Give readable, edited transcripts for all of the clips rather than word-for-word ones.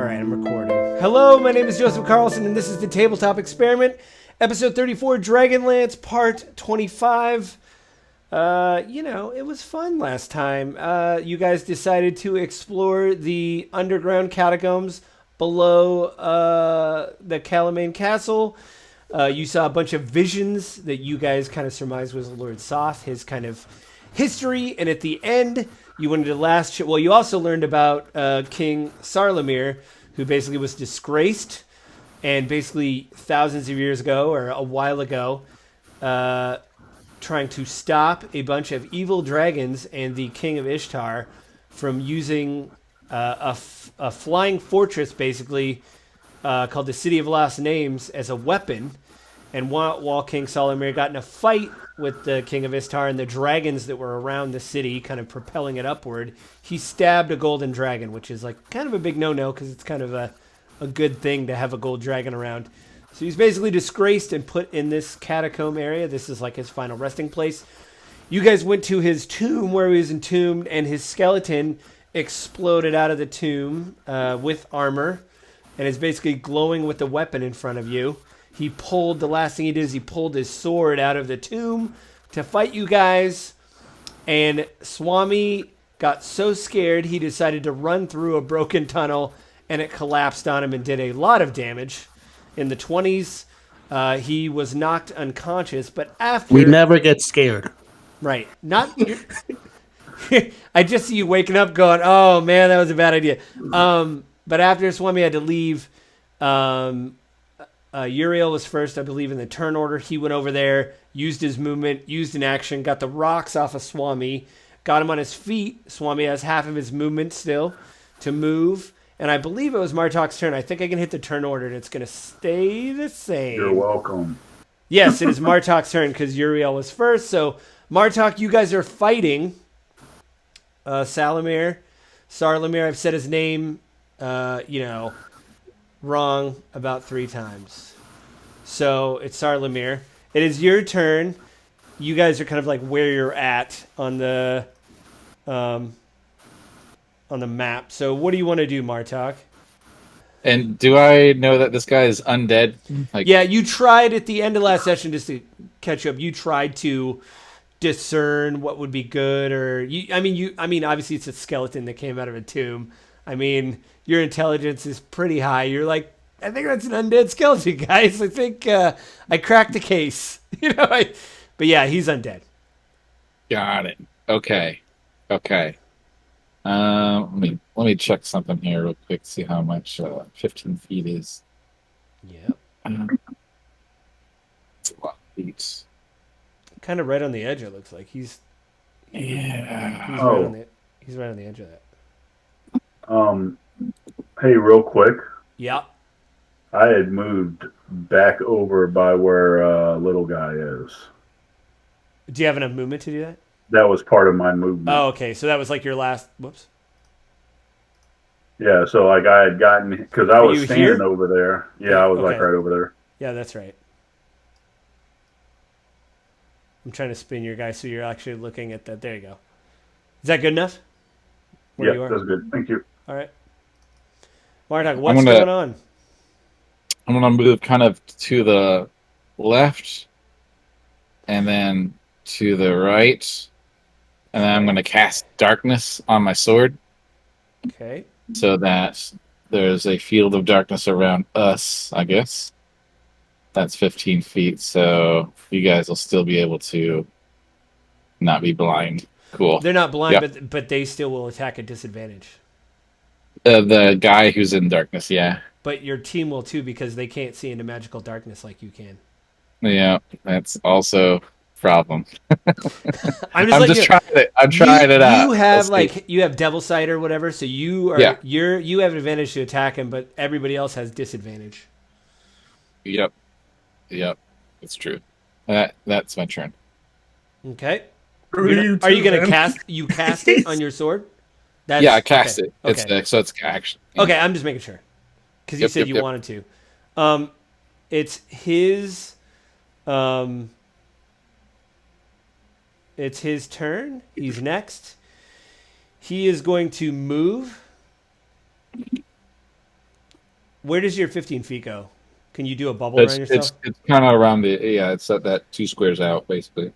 right, I'm recording. Hello, my name is Joseph Carlson, and this is the Tabletop Experiment, episode 34, Dragonlance, part 25. It was fun last time. You guys decided to explore the underground catacombs below the Calamane Castle. You saw a bunch of visions that you guys kind of surmised was Lord Soth, his kind of history, and at the end, you wanted to you also learned about King Sarlamir, who basically was disgraced, and basically thousands of years ago, or a while ago, trying to stop a bunch of evil dragons and the King of Ishtar from using a flying fortress, basically, called the City of Lost Names, as a weapon. And while King Salamir got in a fight with the King of Ishtar and the dragons that were around the city, kind of propelling it upward, he stabbed a golden dragon, which is like kind of a big no-no because it's kind of a good thing to have a gold dragon around. So he's basically disgraced and put in this catacomb area. This is like his final resting place. You guys went to his tomb where he was entombed, and his skeleton exploded out of the tomb with armor and is basically glowing with the weapon in front of you. The last thing he did is he pulled his sword out of the tomb to fight you guys. And Swami got so scared, he decided to run through a broken tunnel, and it collapsed on him and did a lot of damage. In the 20s, he was knocked unconscious, but after... We never get scared. Right. I just see you waking up going, oh, man, that was a bad idea. But after Swami had to leave... Uriel was first, I believe, in the turn order. He went over there, used his movement, used an action, got the rocks off of Swami, got him on his feet. Swami has half of his movement still to move. And I believe it was Martok's turn. I think I can hit the turn order, and it's going to stay the same. You're welcome. Yes, it is Martok's turn because Uriel was first. So, Martok, you guys are fighting Sarlamir. I've said his name, wrong about 3 times. So it's Sarlamir. It is your turn. You guys are kind of like where you're at on the map. So what do you want to do, Martok? And do I know that this guy is undead? Yeah, you tried at the end of last session, just to catch up. You tried to discern what would be good, or obviously it's a skeleton that came out of a tomb. I mean, your intelligence is pretty high. You're like, I think that's an undead skeleton, guys. I think I cracked the case. But yeah, he's undead. Got it. Okay. Let me check something here real quick. See how much 15 feet is. Yep. It's a lot of feet. Kind of right on the edge. It looks like he's Yeah. He's right on the edge of that. Hey, real quick. Yeah. I had moved back over by where little guy is. Do you have enough movement to do that? That was part of my movement. Oh, okay. So that was like your last. Whoops. Yeah, so like I had gotten, because I was standing here? over there. Yeah, I was Okay. like right over there. Yeah, that's right. I'm trying to spin your guy so you're actually looking at that. There you go. Is that good enough? Where you Yeah, are? that's good. Thank you. All right. Martok, what's going on? I'm gonna move kind of to the left, and then to the right, and then I'm gonna cast darkness on my sword, Okay. so that there's a field of darkness around us. I guess that's 15 feet, so you guys will still be able to not be blind. Cool. They're not blind, Yep. but they still will attack at disadvantage. The guy who's in darkness, yeah. But your team will too because they can't see into magical darkness like you can. Yeah, that's also a problem. I'm trying it out. You have We'll see. you have devil sight or whatever, so you are you have advantage to attack him, but everybody else has disadvantage. Yep, it's true. That's my turn. Okay. Are you gonna cast it on your sword? I cast it. Okay. It's action. Okay, I'm just making sure because you said you wanted to. It's his. It's his turn. He's next. He is going to move Where does your 15 feet go? Can you do a bubble around yourself? It's kind of around it's at that 2 squares out basically.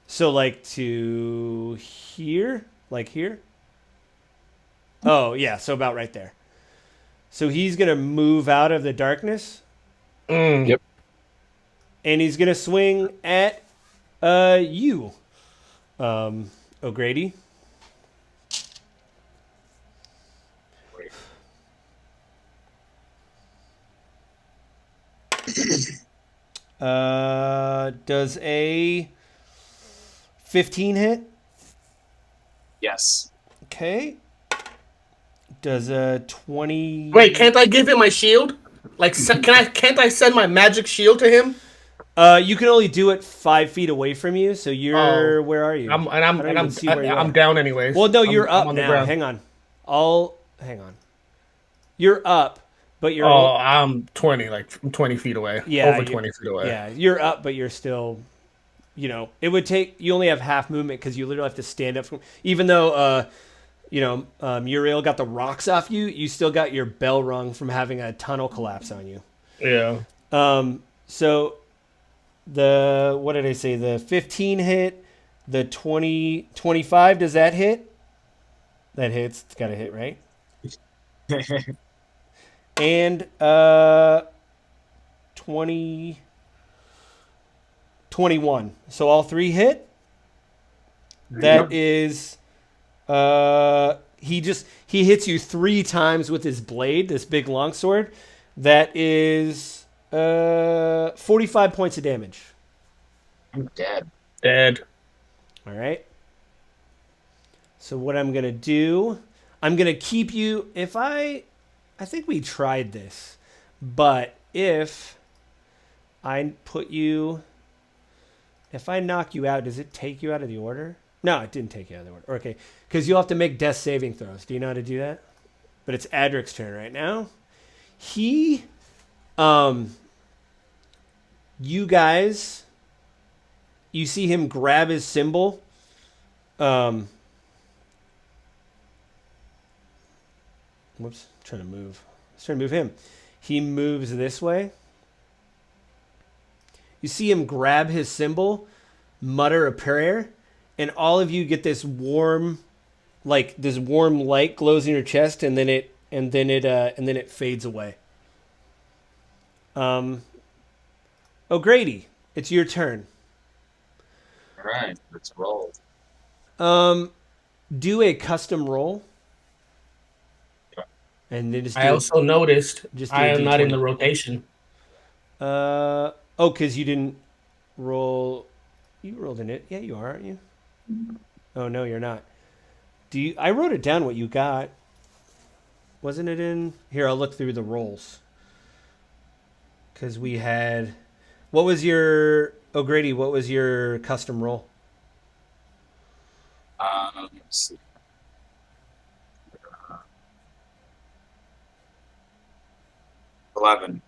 So like to here? Like here? Oh, yeah, so about right there. So he's going to move out of the darkness. Yep. And he's going to swing at you, O'Grady. Does a 15 hit? Yes. Okay. Does a 20... Wait, can't I give him my shield? Like, can't I send my magic shield to him? You can only do it 5 feet away from you. So you're where are you? I'm down anyways. Well, no, you're up on now. the ground. Hang on. Hang on. You're up, but you're. Oh, I'm 20 feet away. Yeah, over 20 feet away. Yeah, you're up, but you're still. It would take. You only have half movement because you literally have to stand up from. Even though, Uriel got the rocks off you, you still got your bell rung from having a tunnel collapse on you. Yeah. So, what did I say? The 15 hit, the 25. Does that hit? That hits. It's got to hit, right? And 21. So all 3 hit. That is he hits you 3 times with his blade, this big longsword. That is 45 points of damage. I'm dead. Dead. All right. So what I'm going to do, I'm going to keep you I think we tried this, but if I knock you out, does it take you out of the order? No, it didn't take you out of the order. Okay, because you'll have to make death saving throws. Do you know how to do that? But it's Adric's turn right now. You guys, you see him grab his symbol. Whoops, trying to move. Let's try to move him. He moves this way. You see him grab his symbol, mutter a prayer, and all of you get this warm light glows in your chest, and then it fades away. O'Grady, it's your turn. All right, let's roll. Do a custom roll. And then I also noticed I am not in the D20. rotation. Because you didn't roll. You rolled in it. Yeah, you are, aren't you? Oh no, you're not. I wrote it down what you got. Wasn't it in here? I'll look through the rolls. Because we had. What was your O'Grady? What was your custom roll? Let's see. 11.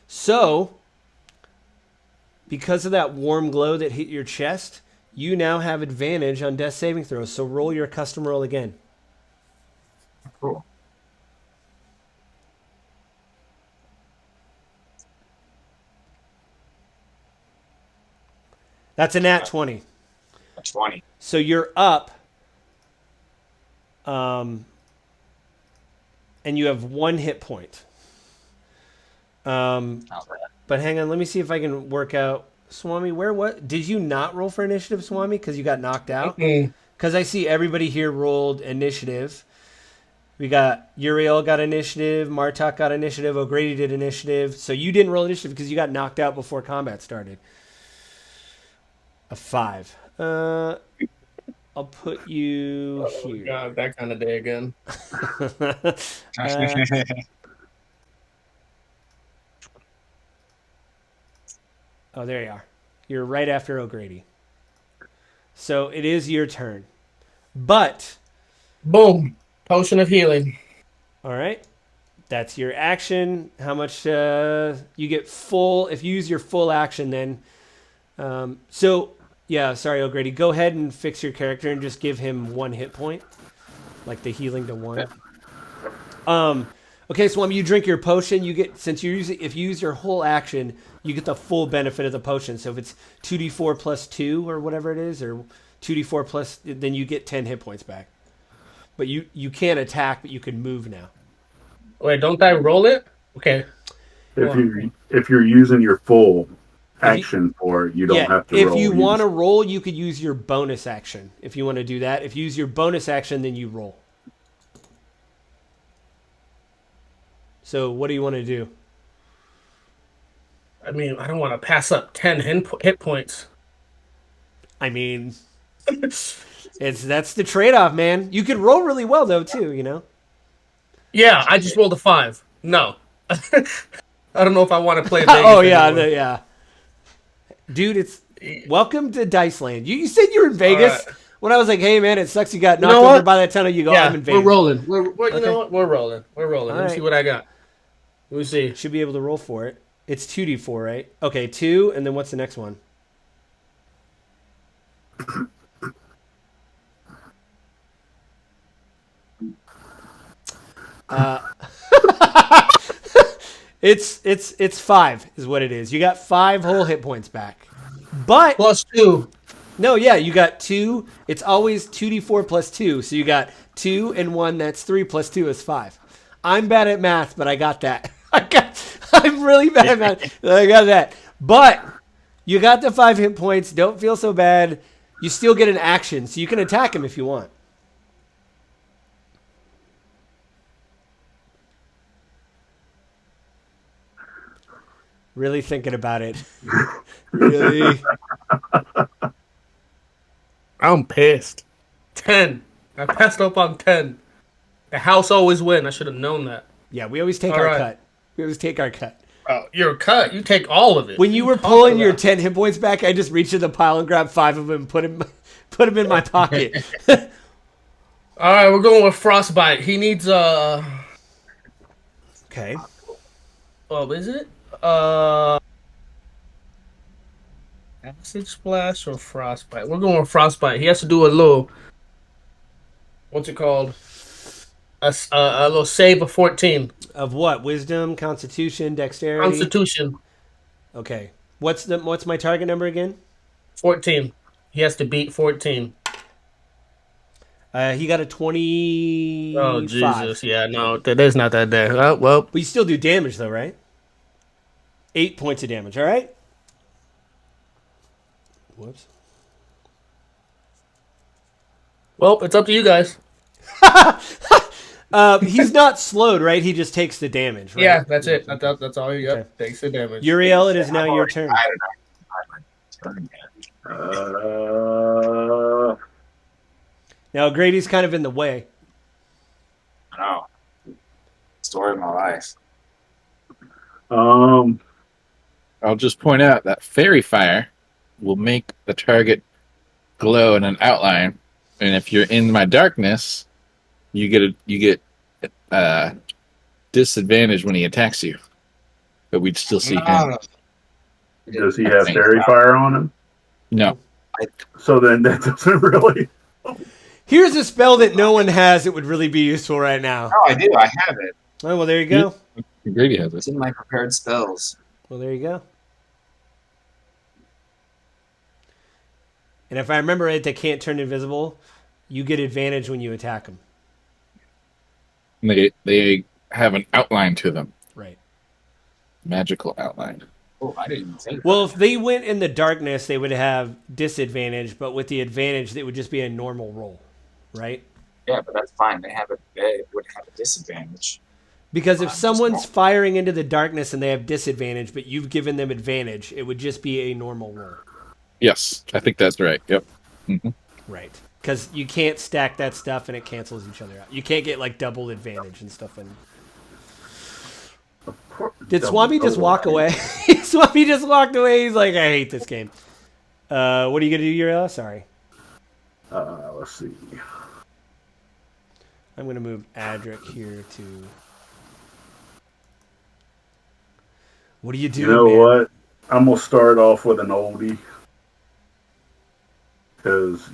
So, because of that warm glow that hit your chest, you now have advantage on death saving throws. So roll your custom roll again. Cool. That's a nat 20. A 20. So you're up. And you have 1 hit point. Not bad. But hang on, let me see if I can work out. Swami, what? Did you not roll for initiative, Swami, because you got knocked out? Because I see everybody here rolled initiative. We got Uriel got initiative, Martok got initiative, O'Grady did initiative. So you didn't roll initiative because you got knocked out before combat started. A 5. I'll put you here. God, that kind of day again. Oh, there you are. You're right after O'Grady. So it is your turn. But. Boom. Potion of healing. All right. That's your action. How much you get full. If you use your full action, then. Yeah, sorry, O'Grady. Go ahead and fix your character and just give him 1 hit point. Like the healing to 1. Okay, so when you drink your potion, you get since you if you use your whole action, you get the full benefit of the potion. So if it's 2d4 plus 2 or whatever it is, or 2d4 plus, then you get 10 hit points back. But you can't attack, but you can move now. Wait, don't I roll it? Okay. If you're using your full If you- action for it, you don't Yeah, have to if roll. you want to roll, you could use your bonus action. If you want to do that, if you use your bonus action, then you roll. So what do you want to do? I mean, I don't want to pass up 10 hit points. I mean, that's the trade-off, man. You could roll really well though too, you know. Yeah, I just rolled a 5. No. I don't know if I want to play Vegas Oh yeah, anymore. yeah. Dude, it's welcome to Dice Land. You said you were in Vegas Alright. when I was like, "Hey man, it sucks you got You knocked know over what? by that tunnel." You go, Yeah, "I'm in Vegas." we're rolling. You Okay. know what? We're rolling. Let me Alright. see what I got. Let me see. Should be able to roll for it. It's 2d4, right? Okay, 2, and then what's the next one? It's 5 is what it is. You got 5 whole hit points back. But Plus 2. no, yeah, you got 2. It's always 2d4 plus 2. So you got 2 and 1, that's 3 plus 2 is 5. I'm bad at math, but I got that. I'm really bad at math. But I got that. But you got the 5 hit points. Don't feel so bad. You still get an action, so you can attack him if you want. Really thinking about it. Really? I'm pissed. 10. I passed up on 10. The house always win. I should have known that. Yeah, we always take All our right. cut. We always take our cut. Oh, you're cut. You take all of it. When you were pulling your 10 hit points back, I just reached in the pile and grabbed 5 of them and put them in my pocket. All right, we're going with Frostbite. He needs Okay. oh, is it? Acid Splash or Frostbite? We're going with Frostbite. He has to do a little, what's it called? A little save of 14. Of what? Wisdom, Constitution, Dexterity. Constitution, Okay. What's my target number again? 14. He has to beat 14. He got a 25. Oh, Jesus. Yeah, no, that is not that bad. Well, But you still do damage though, right? 8 points of damage. All right. Whoops. it's up to you guys. He's not slowed, right? He just takes the damage, right? Yeah, that's it. That's all you got. Okay. Takes the damage. Uriel, it is now your turn. I don't know. Now Grady's kind of in the way. I know. Story of my life. I'll just point out that fairy fire will make the target glow in an outline, and if you're in my darkness, you get disadvantage when he attacks you. But we'd still see him. Does he have fairy fire on him? No. So then that doesn't really. Here's a spell that no one has. It would really be useful right now. Oh, I do. I have it. Oh, well, there you go. Grady has It's it. in my prepared spells. Well, there you go. And if I remember right, they can't turn invisible. You get advantage when you attack them. They have an outline to them. Right. Magical outline. Oh, I didn't even think. Well, if they went in the darkness, they would have disadvantage, but with the advantage, it would just be a normal roll, right? Yeah, but that's fine. They would have a disadvantage. Because if Just someone's normal. firing into the darkness and they have disadvantage, but you've given them advantage, it would just be a normal roll. Yes, I think that's right. Yep. Mm-hmm. Right. Because you can't stack that stuff and it cancels each other out. You can't get like double advantage and stuff. Did Swami just walk away? Swami just walked away. He's like, I hate this game. What are you going to do, Uriel? Sorry. Let's see. I'm going to move Adric here to... What are you doing, You know man? what? I'm gonna start off with an oldie because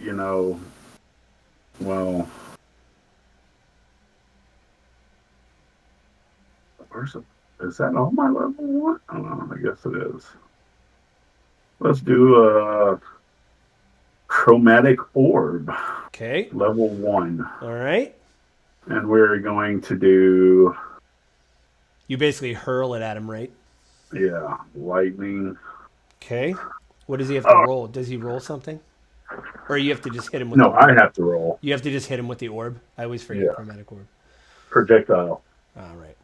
well, Is that on my level one? I guess it is. Let's do a chromatic orb, Okay. level 1. All right. And we're going to do, You basically hurl it at him, right? lightning. Okay. What does he have to Oh, roll? Does he roll something? Or you have to just hit him with the no, I orb? have to roll. You have to just hit him with the orb? I always forget Yeah. chromatic orb. Projectile. All right.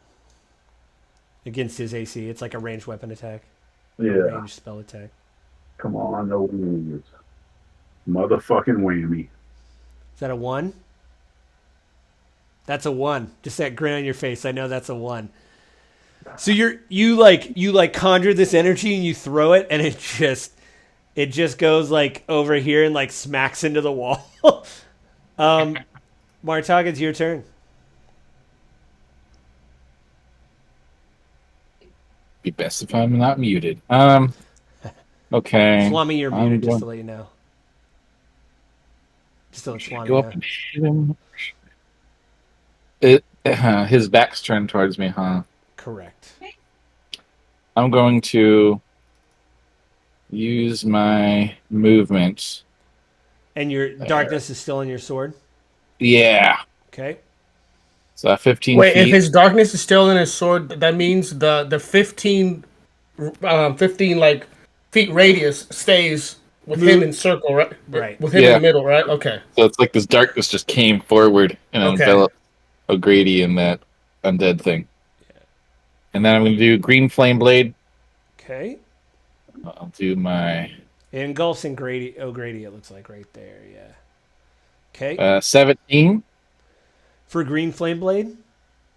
Against his AC, it's like a ranged weapon attack. Yeah. Ranged spell attack. Come on, no whammies. Motherfucking whammy. Is that a 1? That's a 1. Just that grin on your face. I know that's a 1. So you conjure this energy and you throw it and it just goes like over here and like smacks into the wall. Martok, it's your turn. Be best if I'm not muted. Okay. Salami, you're I'm muted, just going- to let you know. Just to let Salami Go up know. and hit him. His back's turned towards me, huh? Correct. I'm going to use my movement. And your darkness is still in your sword? Yeah. Okay. So 15 Wait, feet. if his darkness is still in his sword, that means the 15 like feet radius stays with him in circle, right? Right. With him in Yeah. the middle, right? Okay. So it's like this darkness just came forward and Okay. enveloped O'Grady in that undead thing. And then I'm going to do Green Flame Blade. Okay. I'll do my It engulfs in O'Grady, it looks like right there, yeah. Okay. 17. For Green Flame Blade?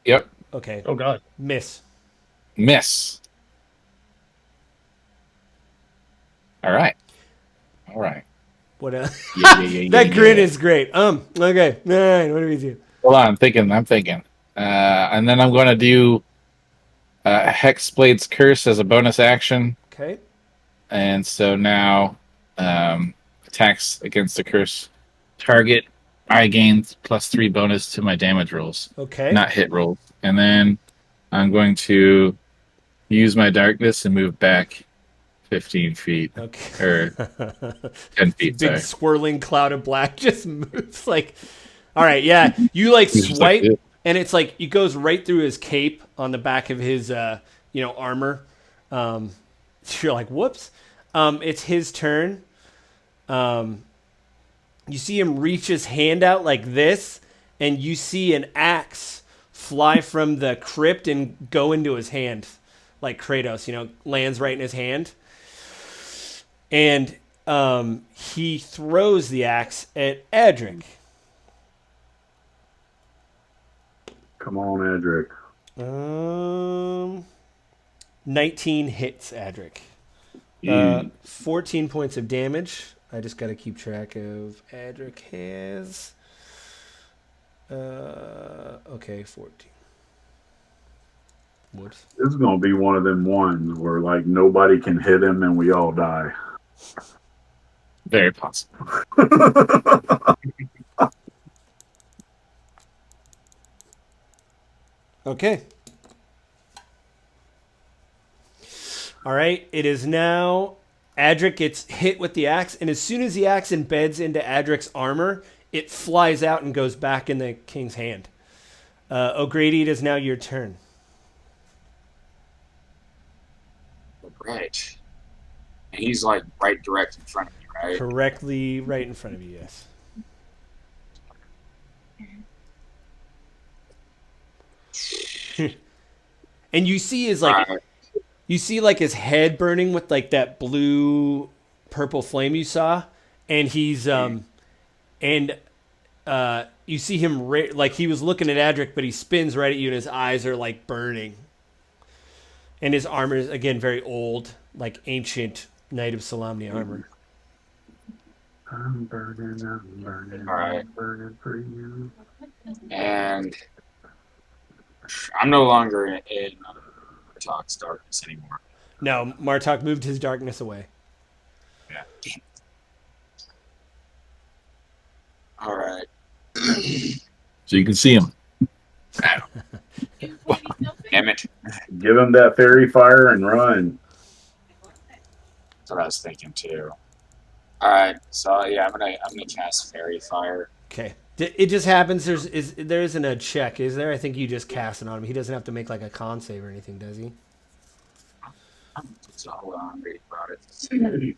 Yep. Okay. Oh God. Miss. Miss. All right. What Yeah. that grin is great. Okay. All right, what do we do? Hold on, I'm thinking. And then I'm going to do Hexblade's Curse as a bonus action. Okay. And so now attacks against the curse target, I gain +3 bonus to my damage rolls. Okay. Not hit rolls. And then I'm going to use my darkness and move back 15 feet. Okay. Or 10 feet, Big sorry. swirling cloud of black just moves like. All right, yeah. You like He's just swipe, like, and it's like it goes right through his cape on the back of his, armor. You're like, whoops. It's his turn. You see him reach his hand out like this, and you see an axe fly from the crypt and go into his hand, like Kratos. Lands right in his hand. And he throws the axe at Adric. Come on, Edric. 19 hits Adric. 14 points of damage. I just got to keep track of Adric has. Okay, 14. Whoops. This is going to be one of them ones where, like, nobody can hit him and we all die. Very possible. Okay. All right. It is now Adric gets hit with the axe, and as soon as the axe embeds into Adric's armor, it flies out and goes back in the king's hand. O'Grady, it is now your turn. Right. And he's like right direct in front of me, right? Correctly right in front of you, yes. And you see his his head burning with like that blue purple flame you saw, and he's you see him like he was looking at Adric, but he spins right at you and his eyes are like burning. And his armor is again very old, like ancient Knight of Solamnia armor. I'm burning, All right. I'm burning for you. And I'm no longer in Martok's darkness anymore. No, Martok moved his darkness away. Yeah. All right. So you can see him. Damn it. Give him that fairy fire and run. That's what I was thinking too. All right, so yeah, I'm gonna cast Fairy Fire. Okay. It just happens. There isn't a check, is there? I think you just cast it on him. He doesn't have to make like a con save or anything, does he? So hold on, I'm reading about it.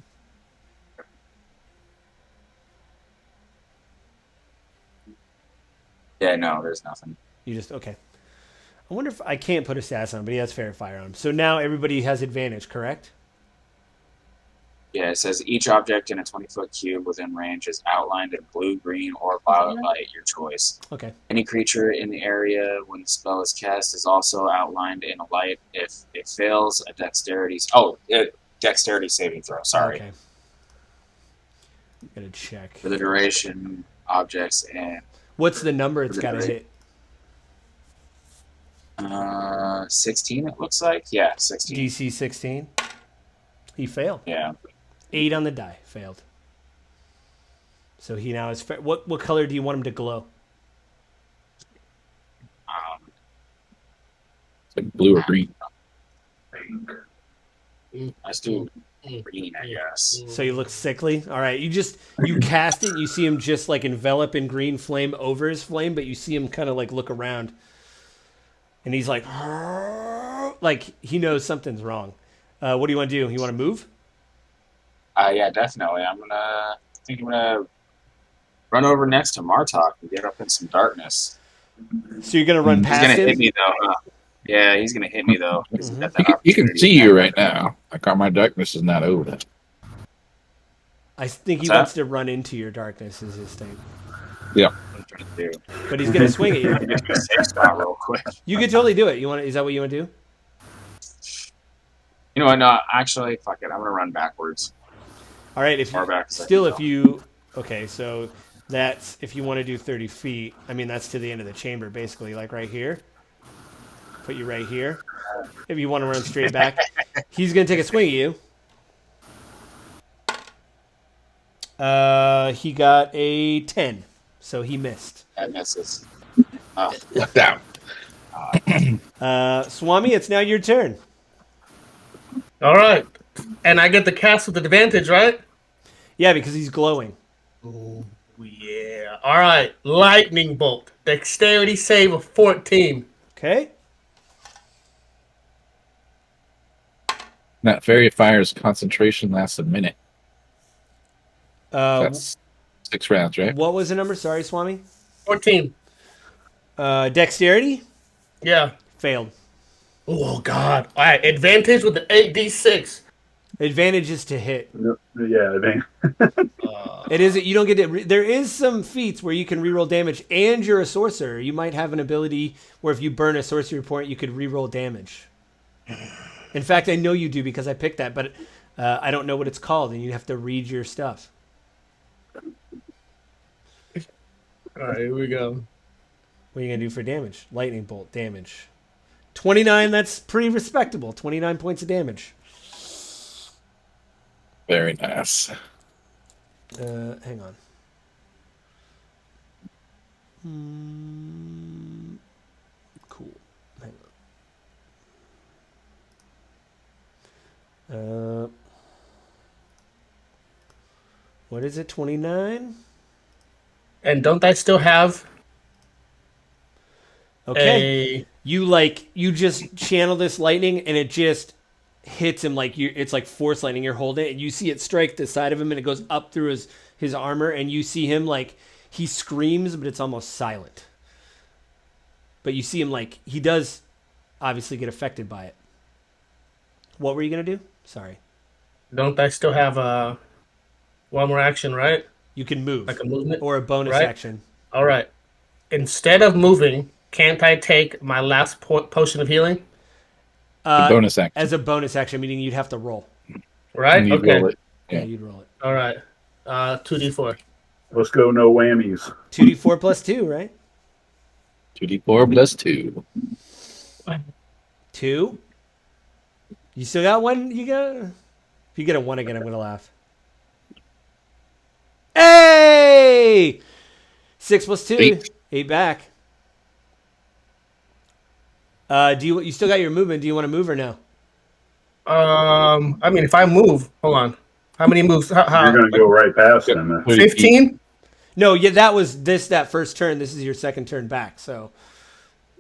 Yeah, no, there's nothing. You just okay. I wonder if I can't put a stats on him, but he has fair fire on him. So now everybody has advantage, correct? Yeah, it says each object in a 20-foot cube within range is outlined in blue, green, or violet light, your choice. Okay. Any creature in the area when the spell is cast is also outlined in a light. If it fails, a dexterity saving throw. Sorry. Okay. Gotta check. For the duration, objects and What's the number it's got to hit? 16. It looks like 16. DC 16. He failed. Yeah. 8 on the die. Failed. So he now is. What color do you want him to glow? It's like blue or green. Let's do green, I guess. So he looks sickly. All right, you cast it. And you see him just like envelop in green flame over his flame, but you see him kind of like look around, and he's like he knows something's wrong. What do you want to do? You want to move? Yeah, definitely. I'm gonna run over next to Martok and get up in some darkness. So you're gonna run past He's gonna him? hit me though. Yeah, he's gonna hit me though. He can see you right now. My darkness is not over. I think he What's wants that? to run into your darkness. Is his thing. Yeah. I'm trying to do. But he's gonna swing at you. Get to a safe spot real quick. You can totally do it. Is that what you want to do? You know what? No, actually, fuck it. I'm gonna run backwards. All right. If Far you, back as I still, can if go. you okay, so that's if you want to do 30 feet. I mean, that's to the end of the chamber, basically, like right here. Put you right here. If you want to run straight back, he's gonna take a swing at you. He got a 10, so he missed. That misses. Left out. Swami, it's now your turn. All right. And I get the cast with advantage, right? Yeah, because he's glowing. Oh, yeah. All right. Lightning bolt. Dexterity save of 14. Okay. That fairy fire's concentration lasts a minute. That's 6 rounds, right? What was the number? Sorry, Swami. 14. Dexterity? Yeah. Failed. Oh, God. All right. Advantage with the 8d6. Advantage is to hit. Yeah, I mean, It isn't. You don't get it. There is some feats where you can reroll damage, and you're a sorcerer. You might have an ability where if you burn a sorcery point, you could reroll damage. In fact, I know you do because I picked that, but I don't know what it's called, and you have to read your stuff. All right. Here we go. What are you gonna do for damage? Lightning bolt damage. 29. That's pretty respectable. 29 points of damage. Very nice. Hang on. Cool. Hang on. What is it? 29? And don't I still have Okay. a... You just channel this lightning and it just hits him it's like force lightning. You're holding it and you see it strike the side of him and it goes up through his armor and you see him he screams but it's almost silent. But you see him he does obviously get affected by it. What were you gonna do? Sorry. Don't I still have one more action, right? You can move. Like a movement? Or a bonus Right. action. All right. Instead of moving, can't I take my last potion of healing? The bonus action. As a bonus action, meaning you'd have to roll. Right? And you Okay. roll it. Yeah, Yeah. you'd roll it. All right. 2d4. let's go. No whammies. 2d4 plus 2, right? 2d4 plus 2. 2. You still got one? If you get a 1 again, I'm going to laugh. Hey! 6 plus 2. 8. 8 back. Do you still got your movement? Do you want to move or no? I mean, if I move, hold on. How many moves? You're going to go right past them. 30 feet. 15? No, yeah, that was that first turn. This is your second turn back, so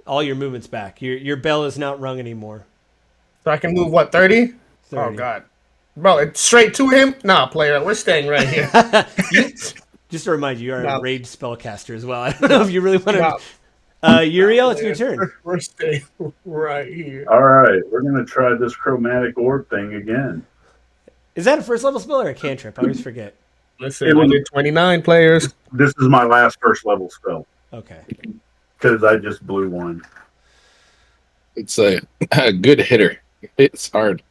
all your movement's back. Your bell is not rung anymore. So I can move, what, 30? 30. Oh, God. Bro, it's straight to him? Nah, player, we're staying right here. Just to remind you, you are No. a rage spellcaster as well. I don't know if you really want Nah, to. Uriel, it's your turn. we're staying right here. All right, we're going to try this chromatic orb thing again. Is that a first level spell or a cantrip? I always forget. Listen, I did 29 players. This is my last first level spell Okay. because I just blew one. It's a good hitter. It's hard.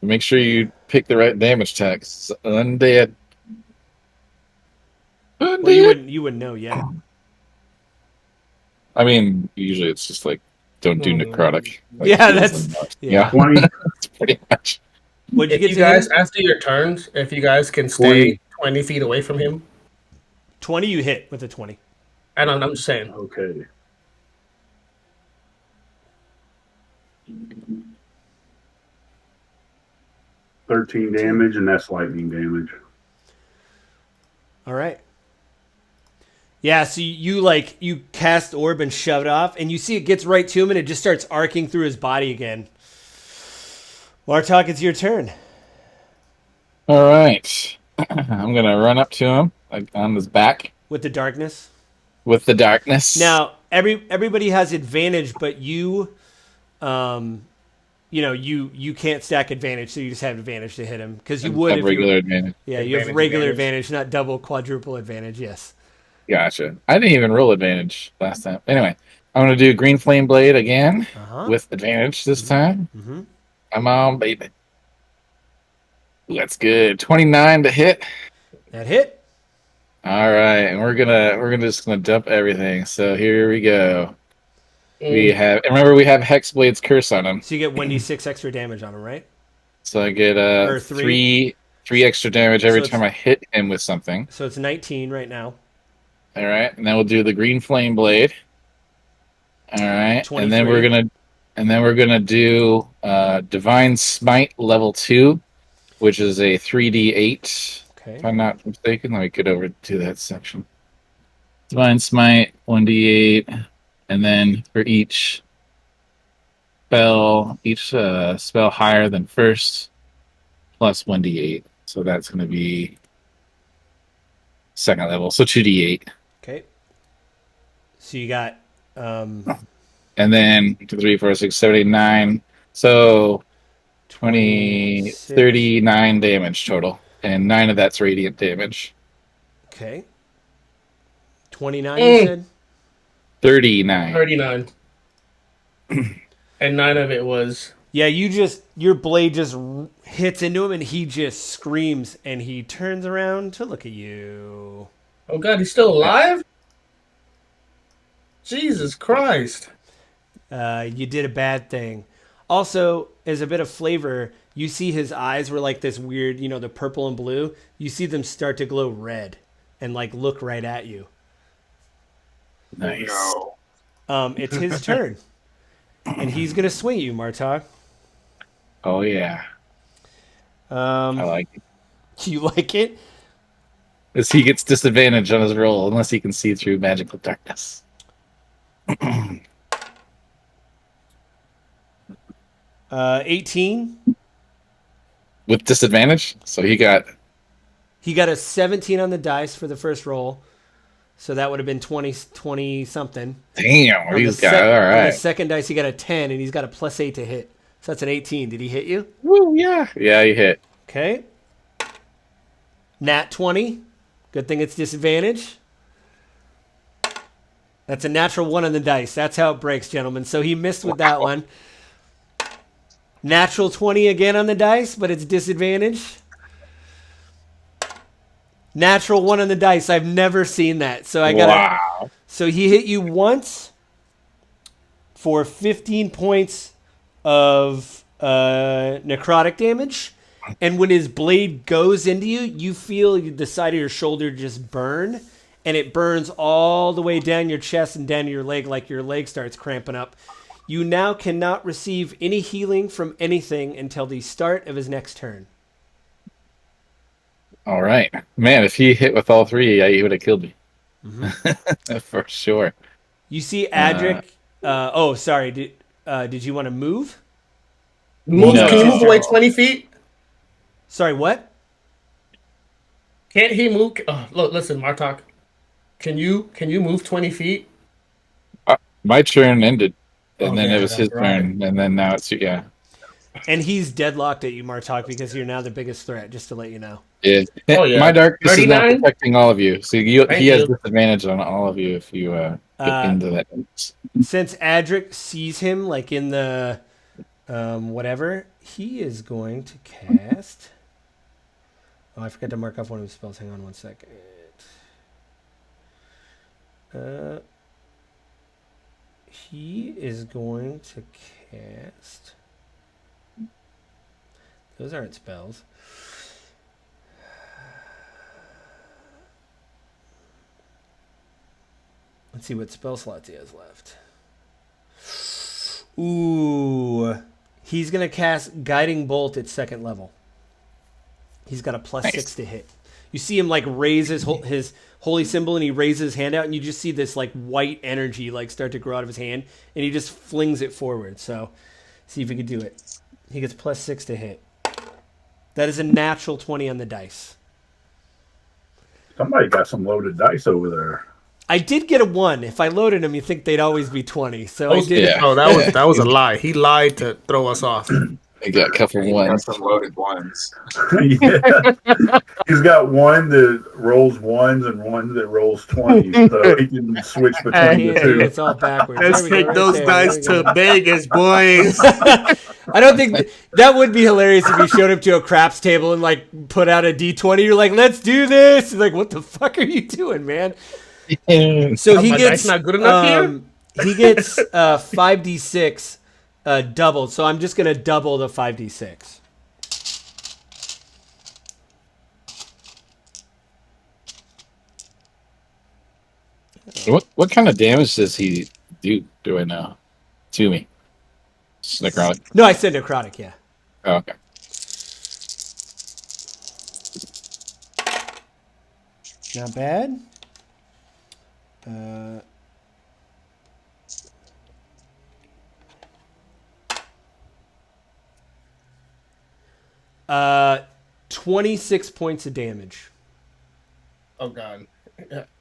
Make sure you pick the right damage tag. It's undead. Well, you wouldn't know yet. I mean, usually it's just like, don't do necrotic. Like, Yeah, that's yeah. 20, That's pretty much. What'd you If get you to guys, him? after your turns, if you guys can stay 20 feet away from him, 20. You hit with a 20. and I'm just saying. okay. $13 damage, and that's lightning damage. All right. Yeah, so you cast orb and shove it off, and you see it gets right to him, and it just starts arcing through his body again. Martok, it's your turn. All right. I'm going to run up to him like, on his back With the darkness. with the darkness. Now, everybody has advantage, but you can't stack advantage, so you just have advantage to hit him because you would have if regular you. advantage. Yeah, you have regular advantage, not double, quadruple advantage. Yes. Gotcha. I didn't even roll advantage last time. Anyway, I'm going to do Green Flame Blade again with advantage this time. Mm-hmm. Come on, baby. Ooh, that's good. 29 to hit. That hit. All right, and we're just gonna dump everything. So here we go. We have Hexblade's Curse on him, So you get 1d6 extra damage on him, right? so I get Or three extra damage every So time I hit him with something. So it's 19 right now. All right, and then we'll do the Green Flame Blade. All right, 23. and then we're gonna do Divine Smite level 2, which is a 3d8. Okay. If I'm not mistaken, let me get over to that section. Divine Smite, 1d8, and then for each spell higher than first, plus 1d8. So that's going to be second level, so 2d8. Okay. So you got And then 2, 3, 4, 6, 7, 8, 9. So 20, 39 damage total. And 9 of that's radiant damage. Okay. 29, you said? 39. 39. And 9 of it was. Yeah, your blade just hits into him and he just screams and he turns around to look at you. Oh, God, he's still alive? Jesus Christ. You did a bad thing. Also, as a bit of flavor, you see his eyes were like this weird, the purple and blue. You see them start to glow red and like look right at you. Nice. No. It's his turn. And he's going to swing at you, Martok. Oh, yeah. I like it. You like it? As he gets disadvantage on his roll unless he can see through magical darkness. 18. With disadvantage? So he got a 17 on the dice for the first roll. So that would have been 20 something. damn, On he's the got all On the right. second dice, he got a 10, and he's got a +8 to hit. So that's an 18. Did he hit you? Woo, yeah. Yeah, he hit. Okay. Nat 20. Good thing it's disadvantage. That's a natural 1 on the dice. That's how it breaks, gentlemen. So he missed with that one. Natural 20 again on the dice, but it's disadvantage. Natural 1 on the dice. I've never seen that. So I got Wow. So he hit you once for 15 points of necrotic damage. And when his blade goes into you, you feel the side of your shoulder just burn. And it burns all the way down your chest and down your leg, like your leg starts cramping up. You now cannot receive any healing from anything until the start of his next turn. All right, man. If he hit with all three, he would have killed me for sure. You see Adric. Oh, sorry. Did you want to move? Move, No. Can you move away 20 feet? Sorry, what? Can't he move? Look, listen, Martok. Can you move 20 feet? My turn ended, and Oh, then yeah, it was his that's right. turn, and then now it's yeah. And he's deadlocked at you, Martok, because you're now the biggest threat, just to let you know. Yeah. Oh, yeah. My darkness is now 39? protecting all of you, so he Thank has you. disadvantage on all of you if you get into that. Since Adric sees him, like in the whatever, he is going to cast... Oh, I forgot to mark off one of his spells. Hang on one second. He is going to cast... Those aren't spells. Let's see what spell slots he has left. Ooh. He's going to cast Guiding Bolt at 2nd level. He's got a +6 to hit. You see him like raise his holy symbol, and he raises his hand out, and you just see this like white energy like start to grow out of his hand, and he just flings it forward. So see if he can do it. He gets +6 to hit. That is a natural 20 on the dice. Somebody got some loaded dice over there. I did get a 1. If I loaded them, you think they'd always be 20. So I did. Yeah. Oh, that was a lie. He lied to throw us off. I got a couple Got ones. some loaded ones. Yeah. He's got one that rolls ones and one that rolls 20s, so he can switch between the two. It's all backwards. Let's There we take go, right those there. dice There we to Vegas, boys. I don't think that would be hilarious if you showed up to a craps table and like put out a D20. You're like, let's do this. He's like, what the fuck are you doing, man? So he My gets dice not good enough here? He gets 5d6 doubled. So I'm just gonna double the 5d6. What kind of damage does he do? Do I know? To me, necrotic. No, I said necrotic. Yeah. Oh, okay. Not bad. 26 points of damage. Oh, God.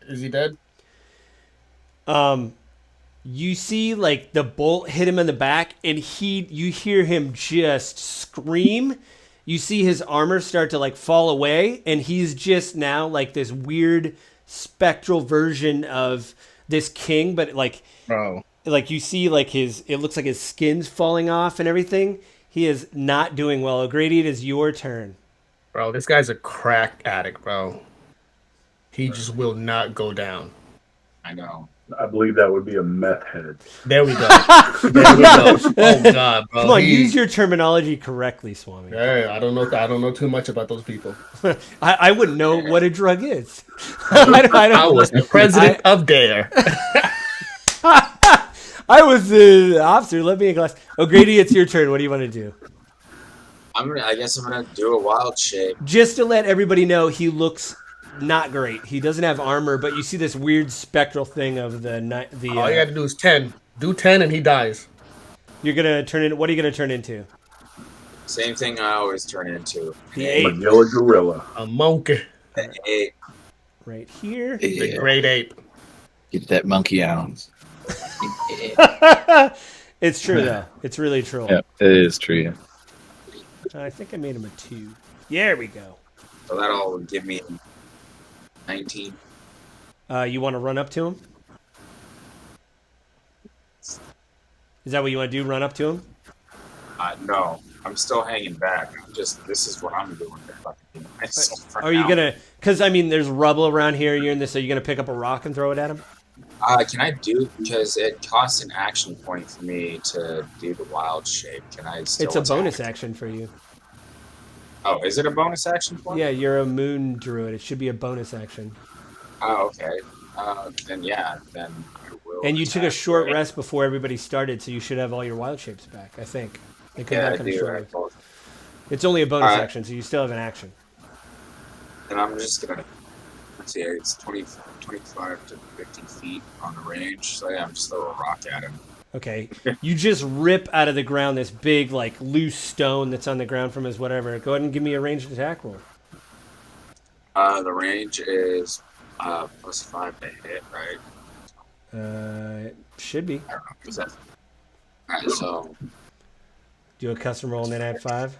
Is he dead? You see like the bolt hit him in the back, and you hear him just scream. You see his armor start to like fall away, and he's just now like this weird spectral version of this king, but like Bro. like you see like it looks like his skin's falling off and everything. He is not doing well. O'Grady, it is your turn. Bro, this guy's a crack addict, bro. He just will not go down. I know. I believe that would be a meth head. There we go. There we go. Oh, God, bro. Come on, use your terminology correctly, Swami. Hey, I don't know too much about those people. I wouldn't know what a drug is. I was the president of DARE. I was the officer. Let me a glass. O'Grady, it's your turn. What do you want to do? I guess I'm gonna do a wild shape. Just to let everybody know, he looks not great. He doesn't have armor, but you see this weird spectral thing of the. All you got to do is 10. Do 10 and he dies. You're gonna turn in. What are you gonna turn into? Same thing I always turn into. The 8 Magilla gorilla. A monkey. An 8. right here. The great ape. Get that monkey out. It's true though. It's really true. Yep, it is true. Yeah. I think I made him a 2. There we go. So that'll give me 19. You want to run up to him? Is that what you want to do? Run up to him? No, I'm still hanging back. This is what I'm doing to fucking do myself for Are you now. gonna? Because I mean, there's rubble around here. You're in this. Are you gonna pick up a rock and throw it at him? Can I do, because it costs an action point for me to do the wild shape. Can I still It's a attack? bonus action for you. Oh, is it a bonus action point? Yeah, you're a moon druid. It should be a bonus action. Oh, okay. Then I will And you took a attack, short right? rest before everybody started, so you should have all your wild shapes back, I think. They come Yeah, I back on a do. short I rest. both. It's only a bonus Alright. action, so you still have an action. And I'm just gonna. Let's see, it's 25 to 50 feet on the range. So yeah, I'm just throw a rock at him. Okay. You just rip out of the ground this big, like, loose stone that's on the ground from his whatever. Go ahead and give me a ranged attack roll. The range is +5 to hit, right? It should be. I don't know. Is that? Alright, so Do a custom roll and then add 5.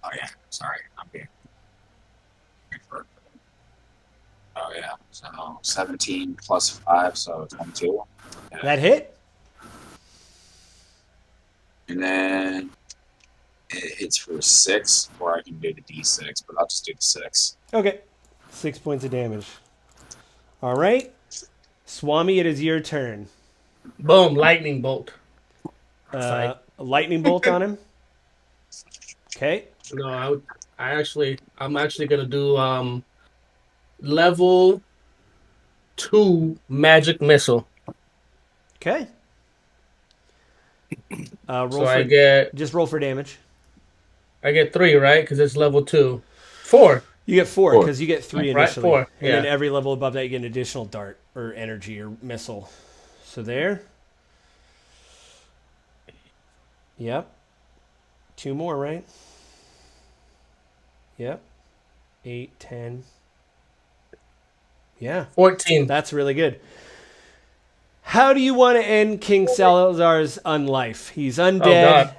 oh yeah, sorry, I'm being. Oh yeah, so 17 plus 5, so 22. Yeah. That hit? And then it hits for 6, or I can do the D6, but I'll just do the 6. Okay. 6 points of damage. All right. Swami, it is your turn. Boom, lightning bolt. A lightning bolt on him. Okay. No, I'm actually gonna do level 2 magic missile. Okay. Roll So for, just roll for damage. I get 3, right? Because it's level 2. 4. You get 4 4. because you get 3 Right, initially. 4, And then yeah. every level above that, you get an additional dart or energy or missile. So there. Yep. 2 more, right? Yep. 8, 10. Yeah. 14. That's really good. How do you want to end King Salazar's unlife? He's undead. Oh god,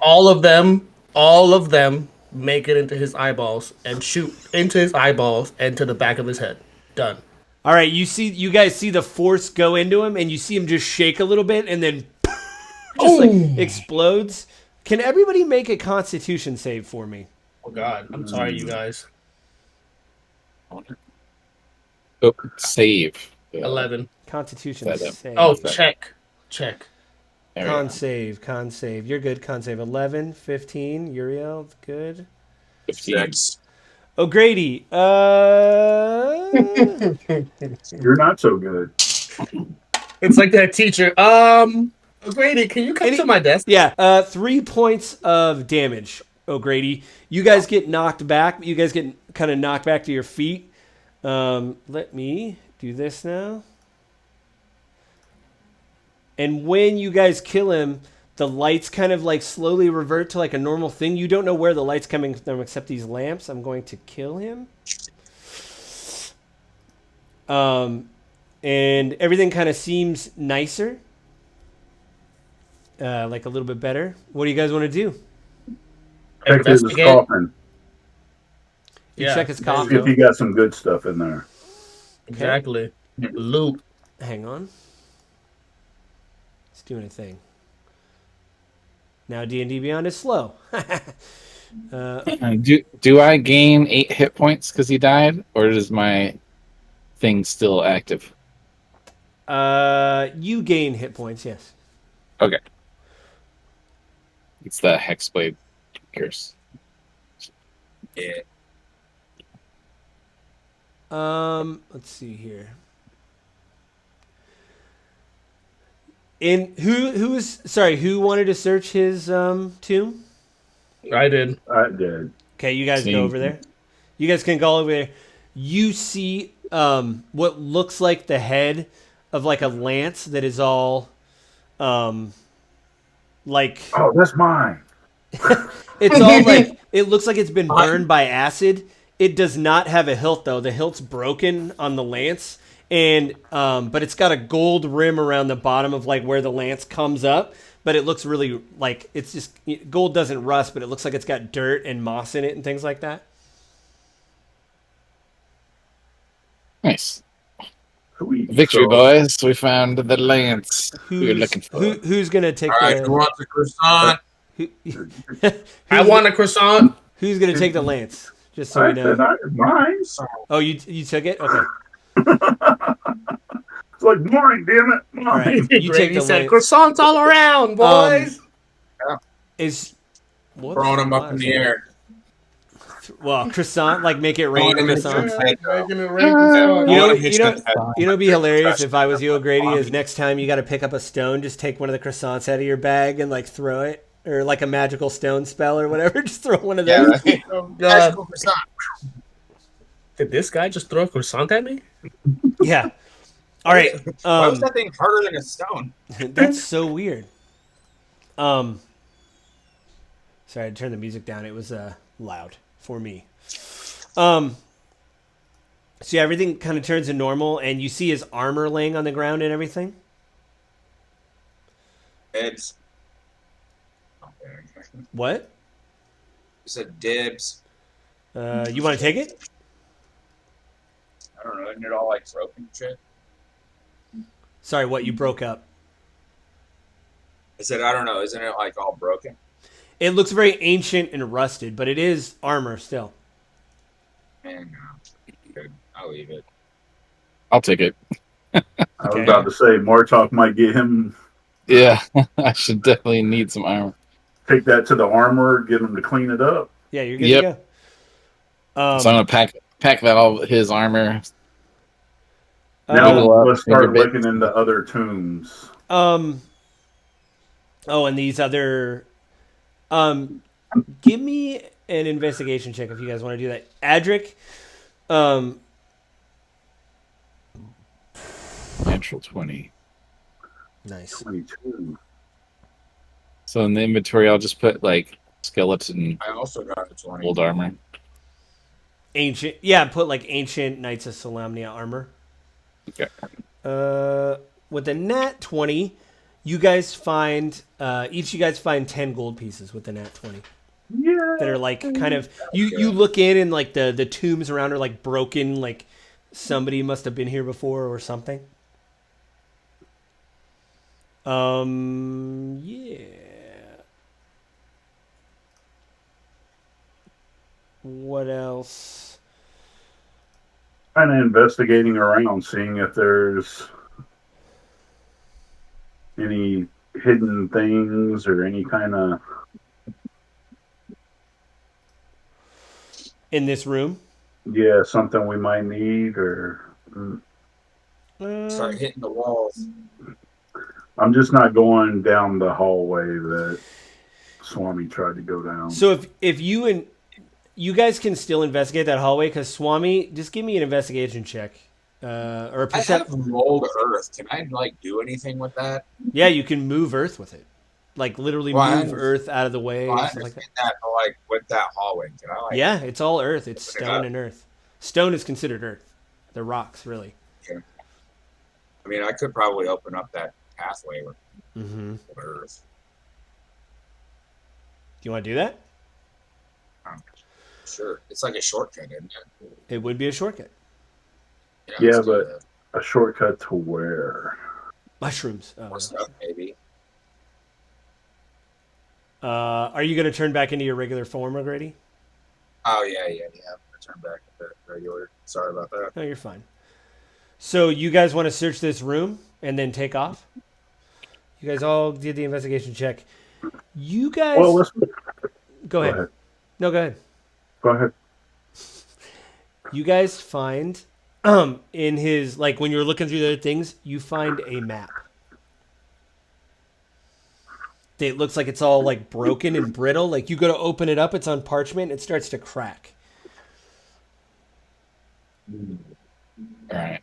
all of them make it into his eyeballs and shoot into his eyeballs and to the back of his head. Done. All right, you guys see the force go into him, and you see him just shake a little bit, and then just like explodes. Can everybody make a Constitution save for me? Oh god, I'm sorry, you guys. Oh, save. 11. Constitution That up. save. Oh, check. There we go. Con save. You're good. Con save. 11, 15. Uriel, good. 15. 6. O'Grady, You're not so good. It's like that teacher. Grady, can you come to my desk? yeah, 3 points of damage, O'Grady. You guys get knocked back. You guys get kind of knocked back to your feet. Let me do this now. And when you guys kill him, the lights kind of like slowly revert to like a normal thing. You don't know where the light's coming from except these lamps. I'm going to kill him. And everything kind of seems nicer. Like a little bit better. What do you guys want to do? Check his Investigate. coffin. You Yeah, check his See coffin. if you got some good stuff in there. Exactly. Loot. Hang on. It's doing a thing. Now D&D Beyond is slow. Do I gain 8 hit points because he died, or is my thing still active? You gain hit points, yes. Okay. It's the Hexblade curse. Yeah. Let's see here. And who wanted to search his tomb? I did. I did. Okay, you guys Same. go over there. You guys can go over there. You see what looks like the head of like a lance that is all like Oh, that's mine. it's all like it looks like it's been burned by acid. It does not have a hilt though. The hilt's broken on the lance, and but it's got a gold rim around the bottom of like where the lance comes up. But it looks really like it's just gold doesn't rust, but it looks like it's got dirt and moss in it and things like that. Nice. Sweet. Victory, So, boys. We found the lance we were looking for. Who's gonna take All right, who the? wants a croissant? I want a croissant. Who's gonna take the lance? Just so I we know. said mine. Oh, you took it? Okay. It's like mine, damn it. Mine. All right. You take Grady the said lance. croissants all around, boys. Is whoops, Throwing them up in why the is air. Well, croissant, like make it I rain want to make croissants. Making it rain You know, wanna you mix know, them together. you know, it'd be hilarious if I was you, Like O'Grady. Is salami. next time you got to pick up a stone, just take one of the croissants out of your bag and like throw it, or like a magical stone spell or whatever. Just throw one of Yeah, those. right. Oh God! Magical croissant. Did this guy just throw a croissant at me? Yeah. All right. Why was that thing harder than a stone? That's so weird. Sorry, I turned the music down. It was loud for me. So yeah, everything kind of turns to normal, and you see his armor laying on the ground and everything. Dibs. What? You said dibs. You want to take it? I don't know. Isn't it all like broken shit? Sorry, what? You broke up. I said I don't know. Isn't it like all broken? It looks very ancient and rusted, but it is armor still. Man, good. I'll leave it. I'll take it. I Okay. was about to say, Martok might get him, Yeah, I should definitely need some armor. take that to the armorer, get him to clean it up. Yeah, you're good Yep. to go. So I'm gonna pack that all his armor. Now Middle up, let's start make a bit. looking into other tombs. Oh, and these other. Give me an investigation check if you guys want to do that. Adric, Natural 20. nice. 22. So in the inventory, I'll just put like skeleton I also got a 20. old armor. Ancient, yeah. Put like ancient Knights of Solamnia armor. Okay. With the nat 20, you guys find each of you guys find 10 gold pieces with the nat 20 Yeah. that are like kind of you look in and like the tombs around are like broken, like somebody must have been here before or something. Yeah. What else? Kind of investigating around, seeing if there's any hidden things or any kind of. In this room? Yeah, something we might need, or Start hitting the walls. I'm just not going down the hallway that Swami tried to go down. So if you and you guys can still investigate that hallway, because Swami, just give me an investigation check or a I have perception. mold earth. Can I like do anything with that? Yeah, you can move Earth with it, like literally Well, I move understand- Earth out of the way. Well, I and stuff like understand that. that, but like with that hallway, can I like? Yeah, it's all Earth. It's Open it stone up. and Earth. Stone is considered Earth. They're rocks, really. I mean, I could probably open up that pathway with Mm-hmm. earth. Do you want to do that? Sure, it's like a shortcut, isn't it? It would be a shortcut. Yeah, let's do but- that. A shortcut to where? Mushrooms. More stuff, maybe. Are you going to turn back into your regular form, O'Grady? Oh yeah. Turn back to the regular. Sorry about that. No, you're fine. So you guys want to search this room and then take off? You guys all did the investigation check. You guys... Well, let's Go ahead. No, go ahead. Go ahead. You guys find in his, like when you're looking through the other things, you find a map. It looks like it's all like broken and brittle. Like you go to open it up, it's on parchment, it starts to crack. All right.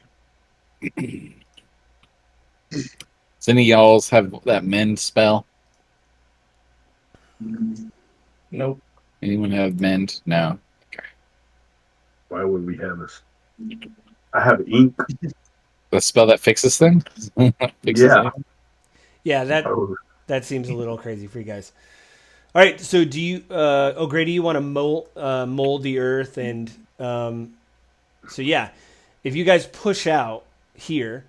Does any of y'all's have that mend spell? Nope. Anyone have mend? No. Why would we have this? I have ink. The spell that fixes things? Fixes Yeah. anything? Yeah, Oh, that seems a little crazy for you guys. All right, so do you, O'Grady, you want to mold the earth and, so yeah, if you guys push out here,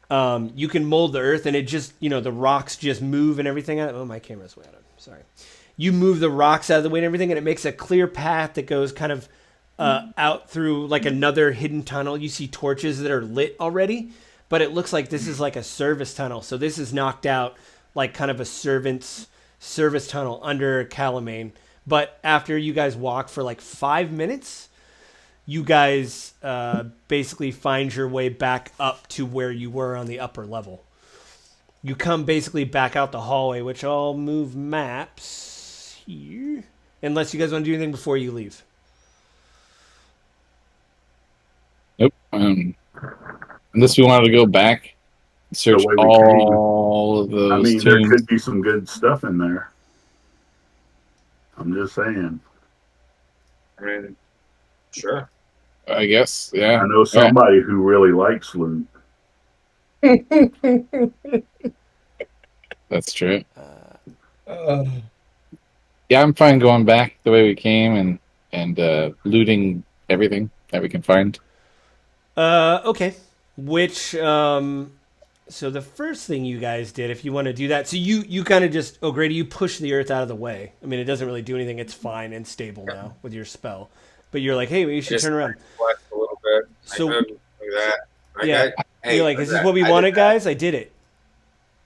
you can mold the earth and it just, the rocks just move and everything. Oh, my camera's way out of, sorry. You move the rocks out of the way and everything, and it makes a clear path that goes kind of out through like another hidden tunnel. You see torches that are lit already, but it looks like this is like a service tunnel. So this is knocked out like kind of a servant's service tunnel under Calamane, But after you guys walk for like 5 minutes, you guys basically find your way back up to where you were on the upper level. You come basically back out the hallway, which I'll move maps here. Unless you guys want to do anything before you leave. Nope. Unless we wanted to go back, search The way we all of I those mean, there tombs. could be some good stuff in there. I'm just saying. I mean, sure. I guess. Yeah. I know somebody who really likes loot. That's true. Yeah, I'm fine going back the way we came and looting everything that we can find. Okay. Which so the first thing you guys did, if you want to do that, so you kind of just, Grady, you push the earth out of the way. I mean, it doesn't really do anything. It's fine and stable now with your spell. But you're like, hey, we should Just turn around. reflect a little bit. So- I could do that. Yeah. Hey, You're like, is look this at what we that. I wanted, did that. guys? I did it.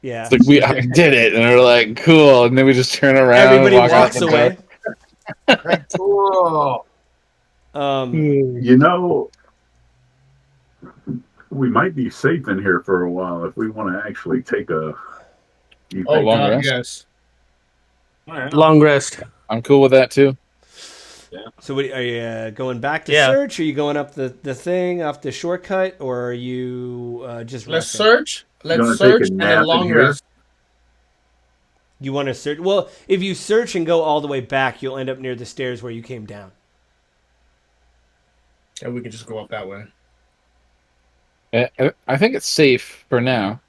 Yeah. It's like I did it, and we're like, cool, and then we just turn around. Everybody and walk out walks the away. Cool. door. You know, we might be safe in here for a while if we want to actually take a. You Oh, think- long God, rest? yes. All right. Long rest. I'm cool with that too. So what, are you going back to Yeah. search? Are you going up the thing, off the shortcut? Or are you just Let's resting? search. gonna Let's take search a and nap then in long here? rest. You want to search? Well, if you search and go all the way back, you'll end up near the stairs where you came down. And we can just go up that way. I think it's safe for now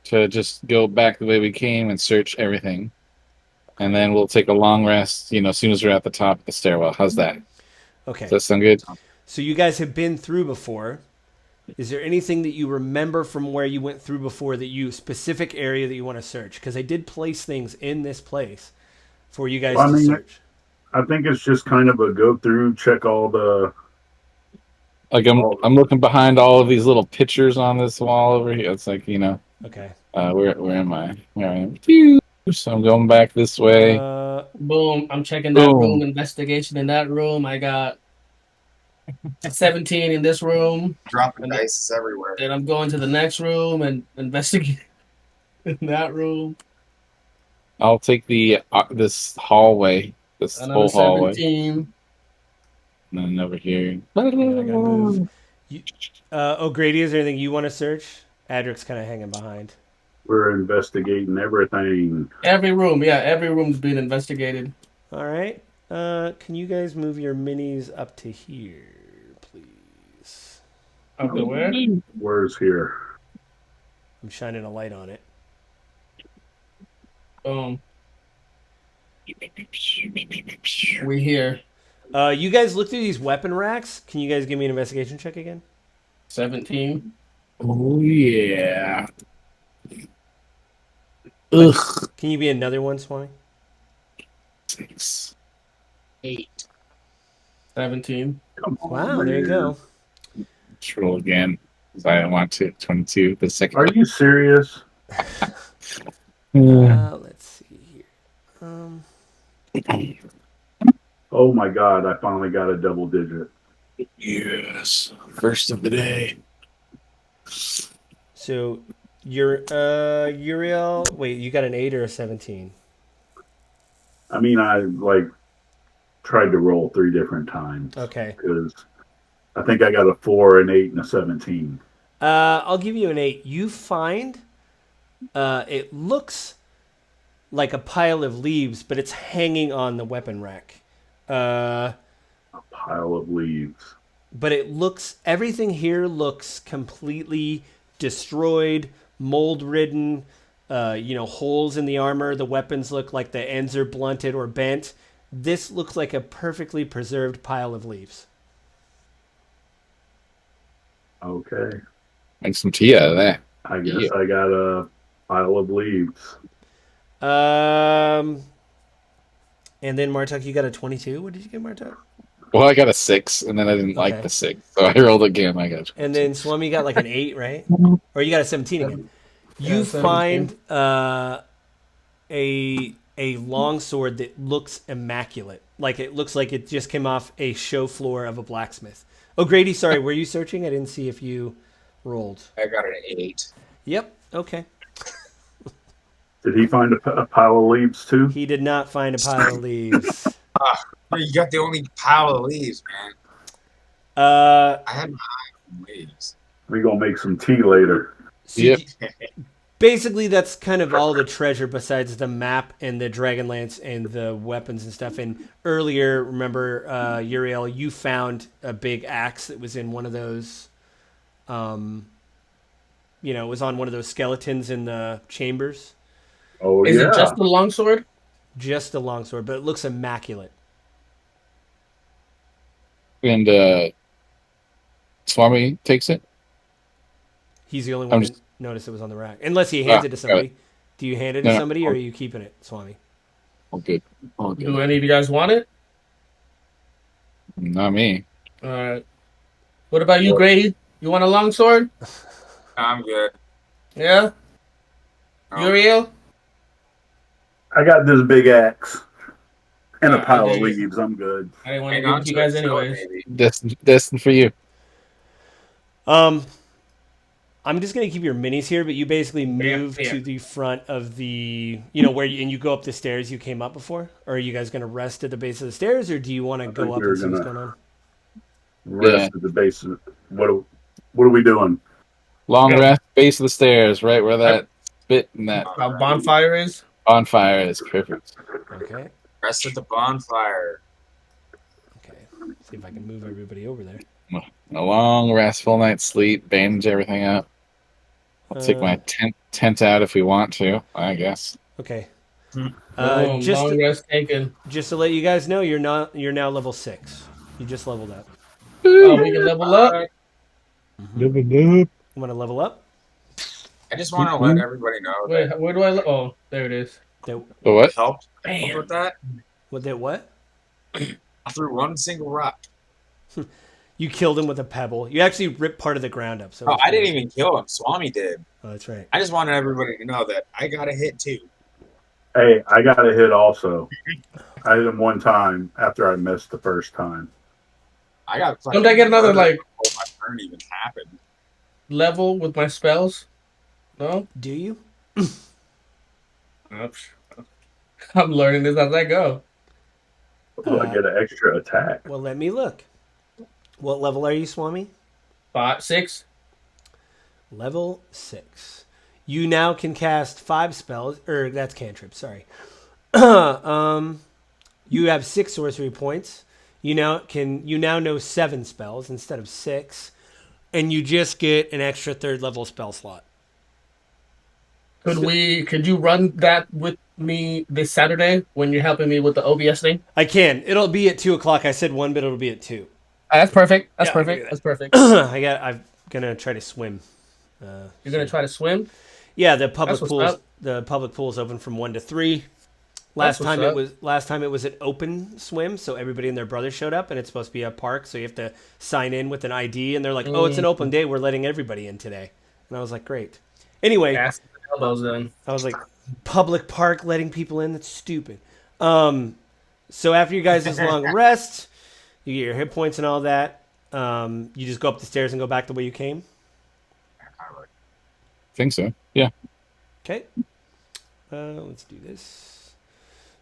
to just go back the way we came and search everything. And then we'll take a long rest, as soon as we're at the top of the stairwell. How's that? Okay. Does that sound good? So you guys have been through before. Is there anything that you remember from where you went through before specific area that you want to search? Because I did place things in this place for you guys to search. I think it's just kind of a go through, check all the. Like I'm looking behind all of these little pictures on this wall over here. It's like, Okay. where am I? Where I am. Phew. So I'm going back this way. Boom. I'm checking that Boom. room. Investigation in that room. I got 17 in this room. Dropping dice everywhere. Then I'm going to the next room and investigate in that room. I'll take the this hallway, this Another whole hallway, 17. and then over here. Yeah, I gotta move. O'Grady, is there anything you want to search? Adric's kind of hanging behind. We're investigating everything. Every room. Yeah, every room's being investigated. All right. Can you guys move your minis up to here, please? Up to where? Where's here? I'm shining a light on it. Boom. We here. You guys look through these weapon racks. Can you guys give me an investigation check again? 17. Oh yeah. Ugh. Can you be another one, Swami? 6. 8. 17. Come on, Wow, there you go. Let's roll again. 'Cause I don't want to. 22. The second. Are you serious? Let's see here. Oh my God! I finally got a double digit. Yes. First of the day. So, Uriel. Wait, you got an 8 or a 17? I mean, I tried to roll 3 different times. Okay. Because I think I got a 4, an 8, and a 17. I'll give you an 8. You find it looks like a pile of leaves, but it's hanging on the weapon rack. A pile of leaves. But everything here looks completely destroyed, mold-ridden, holes in the armor. The weapons look like the ends are blunted or bent. This looks like a perfectly preserved pile of leaves. Okay. Make some tea out of that. I guess Yeah. I got a pile of leaves. And then Martuk, you got a 22. What did you get, Martuk? Well, I got a 6, and then I didn't like Okay. the 6, so I rolled again. I got. And then Swami got like an 8, right? Or you got a 17 again. You Yeah, find a a longsword that looks immaculate. Like it looks like it just came off a show floor of a blacksmith. Oh, Grady, sorry, were you searching? I didn't see if you rolled. I got an 8. Yep, okay. Did he find a pile of leaves too? He did not find a pile of leaves. You got the only pile of leaves, man. I had my eye on leaves. We gonna make some tea later. So Yep. basically, that's kind of all the treasure besides the map and the Dragonlance and the weapons and stuff. And earlier, remember, Uriel, you found a big axe that was in one of those, it was on one of those skeletons in the chambers. Oh, Is yeah. it just the longsword? Just a longsword, but it looks immaculate. And Swami takes it. He's the only one that noticed it was on the rack. Unless he hands it to somebody. Do you hand it to somebody, or are you keeping it, Swami? All good. All good. Do any of you guys want it? Not me. All right. What about you, Grady? You want a longsword? I'm good. Yeah. Oh. Uriel? I got this big axe and a I pile of did. leaves. I'm good. I didn't want to Hang give on it to you to it, guys so anyways. maybe. Destined for you. I'm just gonna keep your minis here, but you basically move to the front of the, where you go up the stairs you came up before. Or are you guys gonna rest at the base of the stairs, or do you want to go up and see what's going on? Rest at the base of what are we doing? Long rest, base of the stairs, right where that spit and that Bonfire is? bonfire is. Perfect. Okay. Rest at the bonfire. Okay. See if I can move everybody over there. A long, restful night's sleep, bandage everything up. I'll take my tent out if we want to, I guess. Okay. Long rest taken. Just to let you guys know, you're now level 6. You just leveled up. Oh, we can level up? You want to level up? I just want to let everybody know Wait, that where do I oh, there it is. The what? help Bam. with that. What? I threw one single rock. You killed him with a pebble. You actually ripped part of the ground up. So Oh, I didn't even kill him. Swami did. Oh, that's right. I just wanted everybody to know that I got a hit too. Hey, I got a hit also. I hit him one time after I missed the first time. I got. Don't I get another before my turn even happened? level with my spells? No? Do you? I'm learning this as I go. I get an extra attack. Well, let me look. What level are you, Swami? 5, 6. Level 6. You now can cast 5 spells, or that's cantrip. Sorry. You have 6 sorcery points. You now know 7 spells instead of 6, and you just get an extra 3rd level spell slot. Could you run that with me this Saturday when you're helping me with the OBS thing? I can. It'll be at 2:00. I said 1, but it'll be at 2. That's perfect. That's Yeah, perfect. That's perfect. I'm gonna try to swim. You're gonna try to swim? Yeah, the public That's what's pool's up. the public pool's open from 1 to 3. That's Last time what's up. it was an open swim, so everybody and their brother showed up, and it's supposed to be a park, so you have to sign in with an ID, and they're like, "Oh, it's an open day. We're letting everybody in today." And I was like, "Great." Anyway, Ass and elbows then. I was like, "Public park letting people in? That's stupid." So after you guys' long rest, you get your hit points and all that. You just go up the stairs and go back the way you came. I think so. Yeah. Okay. Let's do this.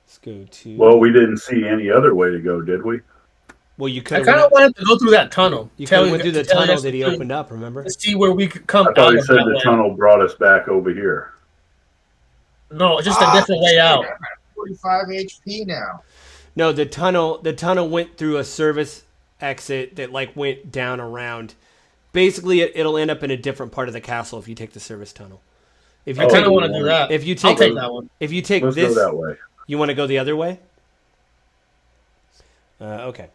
Let's go to. Well, we didn't see any other way to go, did we? Well, you I could. kind of wanted to go through that tunnel. You could have went through the tunnel that he opened up. Remember? To see where we could come I out thought he of said that the way. tunnel brought us back over here. No, just a different way out. I'm at 45 HP now. No, the tunnel went through a service exit that went down around. Basically, it'll end up in a different part of the castle if you take the service tunnel. If you I take, kind of want to do that. if you I'll take take that one. if you take Let's this, go that way. you want to go the other way. Okay.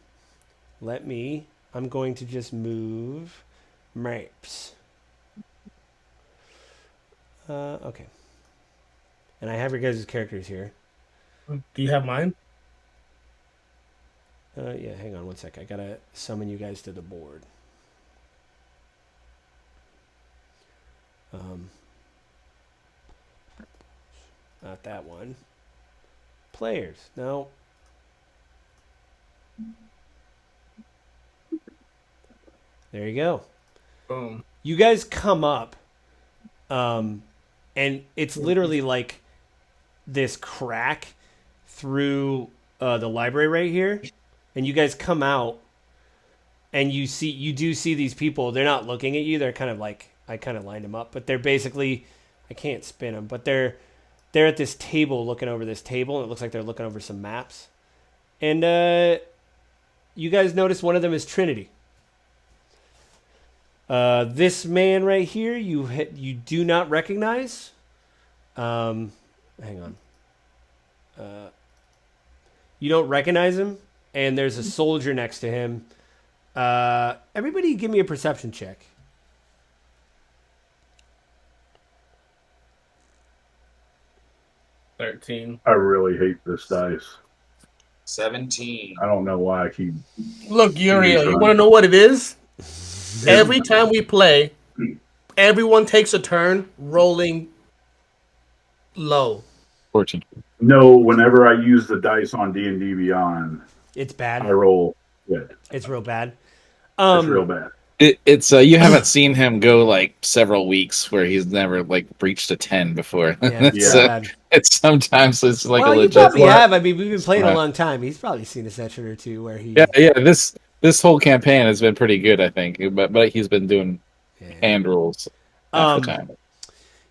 I'm going to just move maps. Okay. And I have your guys' characters here. Do you have mine? Yeah, hang on one sec. I gotta summon you guys to the board. Not that one. players. No. There you go. Boom. You guys come up, and it's literally like this crack through the library right here, and you guys come out, and you do see these people. They're not looking at you. They're kind of like, I kind of lined them up, but they're basically, I can't spin them, but they're at this table looking over this table, and it looks like they're looking over some maps. And you guys notice one of them is Trinity. This man right here, you do not recognize. Hang on. You don't recognize him, and there's a soldier next to him. Everybody give me a perception check. $13. I really hate this dice. 17. I don't know why I keep. Look, Uriel, you want to know what it is? Every time we play, everyone takes a turn rolling low. 14. No, whenever I use the dice on D&D Beyond, It's bad. I roll good. It's real bad. It's real bad. It's you haven't seen him go like several weeks where he's never like breached a 10 before. Yeah, it's Yeah. bad. It's sometimes it's like Well, a you legit. probably have. I mean, we've been playing a Right. long time. He's probably seen a session or two where he. Yeah. This whole campaign has been pretty good, I think. But he's been doing hand rolls half the time.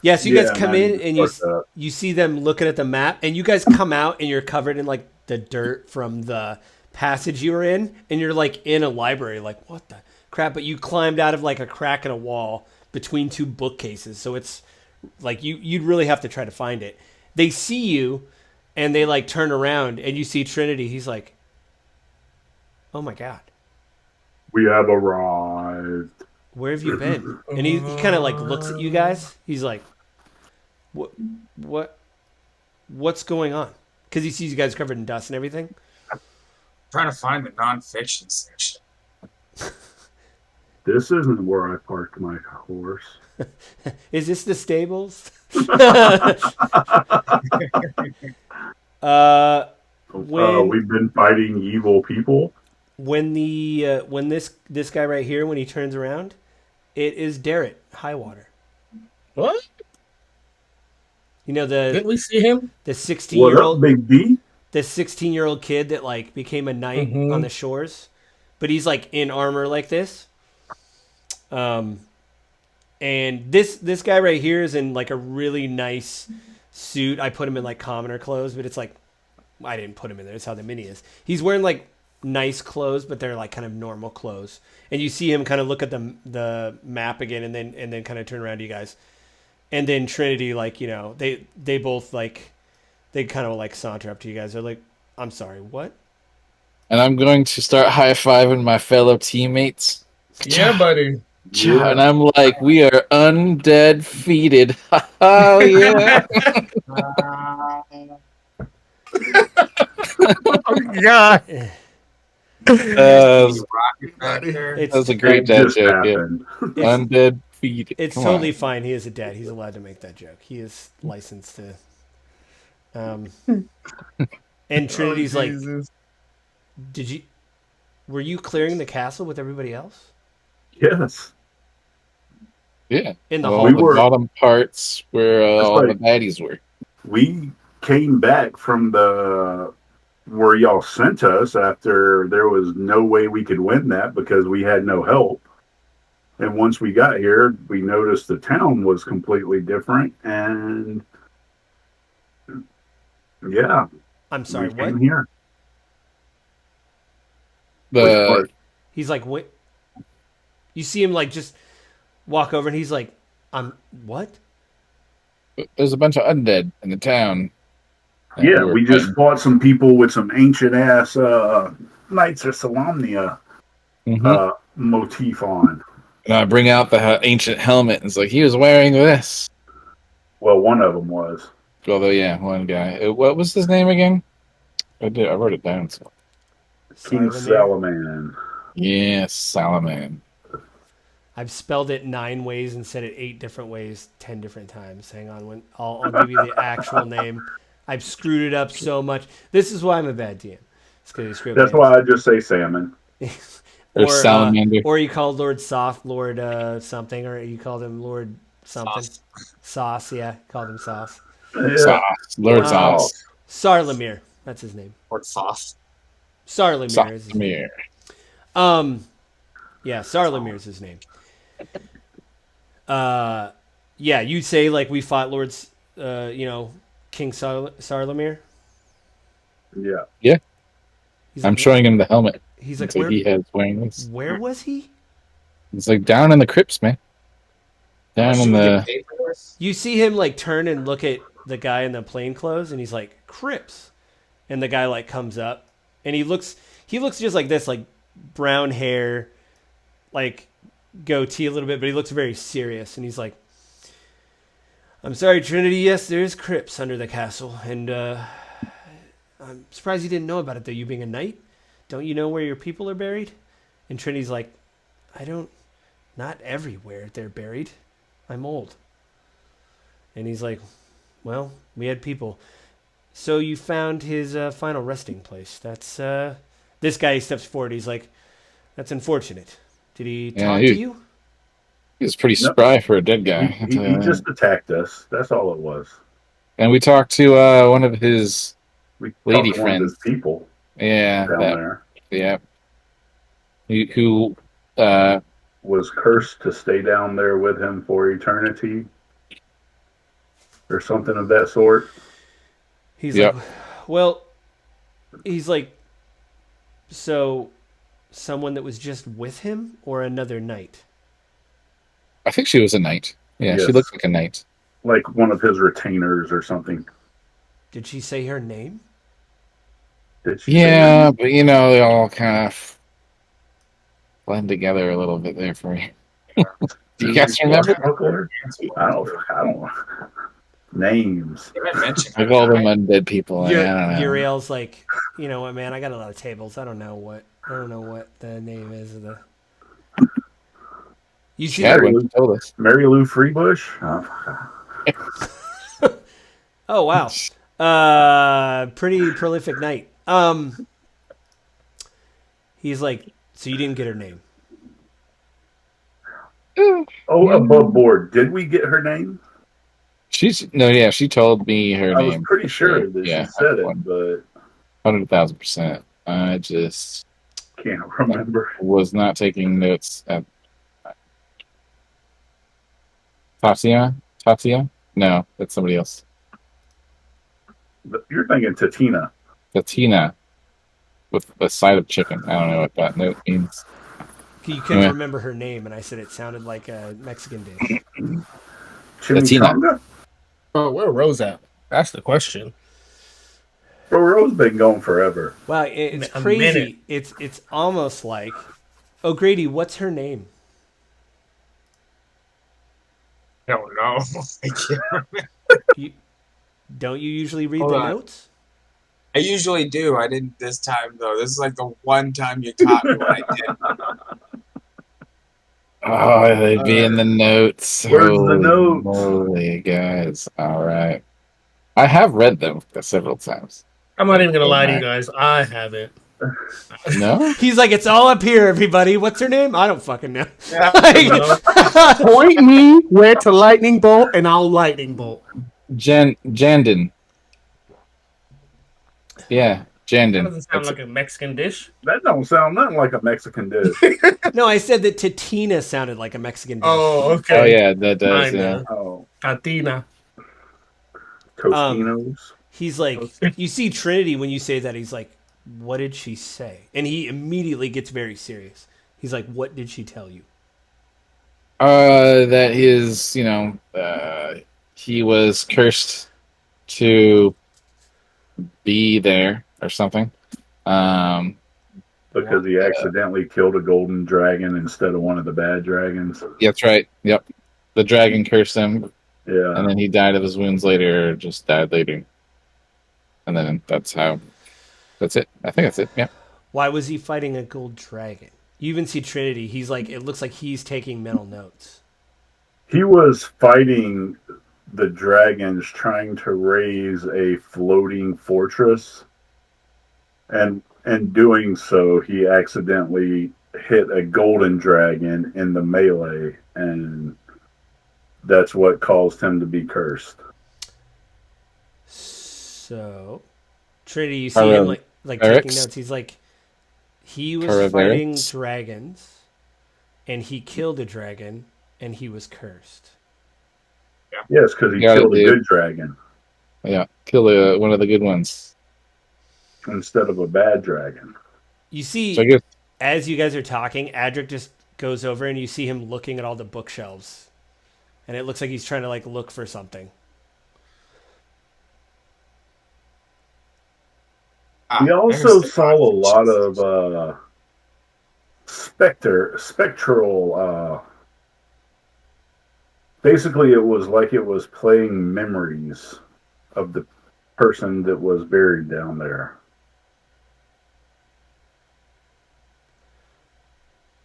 Yeah, so you guys Yeah, come man, in and fucked up. you see them looking at the map, and you guys come out and you're covered in like the dirt from the passage you were in, and you're like in a library, like what the crap? But you climbed out of like a crack in a wall between two bookcases, so it's like you'd really have to try to find it. They see you, and they like turn around, and you see Trinity. He's like, "Oh my god, We have arrived. where have you been?" And he kind of like looks at you guys. He's like, what's going on? Because he sees you guys covered in dust and everything. Trying to find the nonfiction section. This isn't where I parked my horse. Is this the stables? We've been fighting evil people. When this guy right here, when he turns around, it is Darrett Highwater. What? You know Didn't we see him? the What 16-year-old up, Big D? the 16-year-old kid that like became a knight on the shores, but he's like in armor like this. And this guy right here is in like a really nice suit. I put him in like commoner clothes, but it's like I didn't put him in there. It's how the mini is. He's wearing like nice clothes, but they're like kind of normal clothes. And you see him kind of look at the map again, and then kind of turn around to you guys. And then Trinity, like, you know, they both like they kind of like saunter up to you guys. They're like, "I'm sorry, what?" And I'm going to start high-fiving my fellow teammates. Yeah, buddy. Yeah. And I'm like, we are undead feated. Oh, yeah. Oh, God. Rocket back there. It's That was a great It dad just joke. Yeah. happened. Undead feated. It's Come totally on. fine. He is a dad. He's allowed to make that joke. He is licensed to. And Trinity's like, Jesus. were you clearing the castle with everybody else? Yes. Yeah. In the Well, hall. We the were- bottom parts where all right. the baddies were. We came back from where y'all sent us after there was no way we could win that because we had no help. And once we got here, we noticed the town was completely different. And yeah, I'm sorry, we what? came here. Which The part? He's like, what? You see him like just walk over, and he's like, what? there's a bunch of undead in the town. And Yeah, were we just fighting. fought some people with some ancient ass Knights of Solamnia Mhm. motif on. And I bring out the ancient helmet, and it's like he was wearing this. Well, one of them was. Although, yeah, one guy. What was his name again? I wrote it down. So. King Sarlamir. Sarlamir. Yes, Salaman. I've spelled it 9 ways and said it 8 different ways 10 different times. Hang on, I'll give you the actual name. I've screwed it up so much. This is why I'm a bad DM. It's 'cause I screwed That's my why I just say salmon. Or salamander. or you called Lord Soft Lord something, or you called him Lord something. Sauce, yeah, called him Sauce. Yeah. Sauce. Lord Um, Sauce. Sarlamir, that's his name. Or soft. Sarlamir is his name. Salamir. Yeah, Sarlamir is his name. Yeah, you'd say like we fought Lord's, King Sarlamir. Yeah. Yeah. He's I'm like, showing him the helmet. He's like, So he has wearing this. where was he? It's like down in the crypts, man. Down in the. You see him like turn and look at the guy in the plain clothes, and he's like, Crips. And the guy like comes up, and he looks just like this, like brown hair, like goatee a little bit, but he looks very serious, and he's like, I'm sorry, Trinity, yes, there's crypts under the castle, and I'm surprised you didn't know about it, though, you being a knight. Don't you know where your people are buried? And Trinity's like, not everywhere they're buried. I'm old. And he's like, well, we had people. So you found his final resting place. That's, this guy steps forward, he's like, that's unfortunate. Did he talk to you? He was pretty spry for a dead guy. He just attacked us. That's all it was. And we talked to one of his lady One of his friends. people. Yeah, down there. Yeah. Who was cursed to stay down there with him for eternity, or something of that sort. He's like, well, he's like, so someone that was just with him or another knight? I think she was a knight. Yeah, Yes. She looked like a knight. Like one of his retainers or something. Did she say her name? Did she? Yeah, but they all kind of blend together a little bit there for me. Do you guys remember? I don't. Names. I call them undead people. I don't know. Uriel's like, you know what, man? I got a lot of tables. I don't know what the name is of the. You see, Mary Lou Freebush. Oh wow, pretty prolific knight. He's like, so you didn't get her name? Oh, above board. Did we get her name? She told me her name. I was pretty sure that she said it, but 100,000%. I just can't remember. Was not taking notes at Tatia? No, that's somebody else. You're thinking Tatina. Tatina with a side of chicken. I don't know what that note means. You couldn't remember her name, and I said it sounded like a Mexican dish. Chimichanga? Oh, where Rose at? That's the question. Bro, Rose been going forever. Wow, it's crazy. It's almost like, oh, Grady, what's her name? I don't know. I can't remember. Don't you usually read the notes? I usually do. I didn't this time, though. This is like the one time you caught me when I did. Oh, they'd be in the notes. Where's the notes? Holy guys. All right. I have read them several times. I'm not even going to lie to you guys. I haven't. No? He's like, it's all up here, everybody. What's her name? I don't fucking know. Point me where to lightning bolt, and I'll lightning bolt. Jandin. Yeah, Jandin. That doesn't sound like a Mexican dish. That don't sound nothing like a Mexican dish. No, I said that Tatina sounded like a Mexican dish. Oh, okay. Oh, yeah, that does, yeah. Oh. Tatina. Tostinos. He's like, you see Trinity when you say that, he's like, what did she say? And he immediately gets very serious. He's like, what did she tell you? That his, he was cursed to be there or something. Because he accidentally killed a golden dragon instead of one of the bad dragons. That's right. Yep. The dragon cursed him. Yeah. And then he died of his wounds later, or just died later. And then that's it. I think that's it. Yeah. Why was he fighting a gold dragon? You even see Trinity. He's like, it looks like he's taking mental notes. He was fighting the dragons trying to raise a floating fortress, and in doing so, he accidentally hit a golden dragon in the melee, and that's what caused him to be cursed. So, Trinity, you see him like taking Eric's? notes. He's like, he was Correct. fighting dragons, and he killed a dragon, and he was cursed. Yes, because he Got it, killed a dude. good dragon Yeah, kill one of the good ones. instead of a bad dragon. You see, So I guess as you guys are talking, Adric just goes over, and you see him looking at all the bookshelves, and it looks like he's trying to like look for something. We also saw a lot of spectral. Basically, it was like it was playing memories of the person that was buried down there.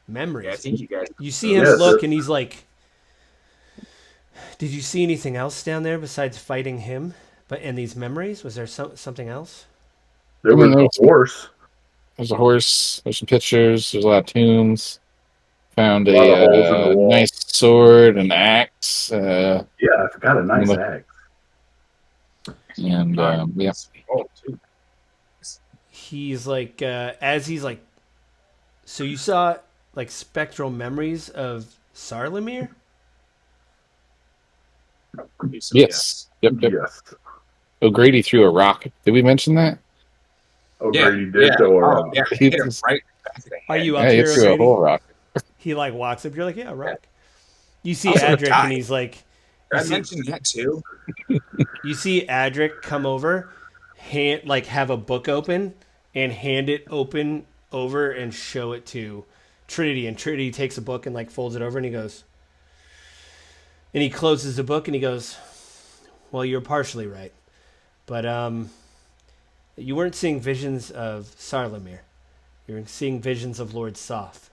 Memories. Yeah, I think you guys. You see him Yes, look, and he's like, "Did you see anything else down there besides fighting him? But in these memories, was there something else?" There was a horse. there's a horse. There's some pictures. There's a lot of tombs. Found A lot of holes in the wall. nice sword, an axe. Yeah, I forgot a nice Look- axe. And yeah, Oh, too. He's like, as he's like, so you saw like spectral memories of Sarlamir? yes, yep. Yes. O'Grady threw a rock. Did we mention that? O'Grady did throw a rock. Yeah, He hit him just- right back of the Are head. you up Yeah, he here, threw a O'Grady? whole rock. He like walks up. You're like, yeah, rock. You see I was gonna Adric, die. and he's like, I mentioned that too. you see Adric come over, have a book open, and hand it open over and show it to Trinity. And Trinity takes a book and like folds it over, and he goes, and he closes the book, and he goes, "Well, you're partially right, but you weren't seeing visions of Sarlamir. You're seeing visions of Lord Soth."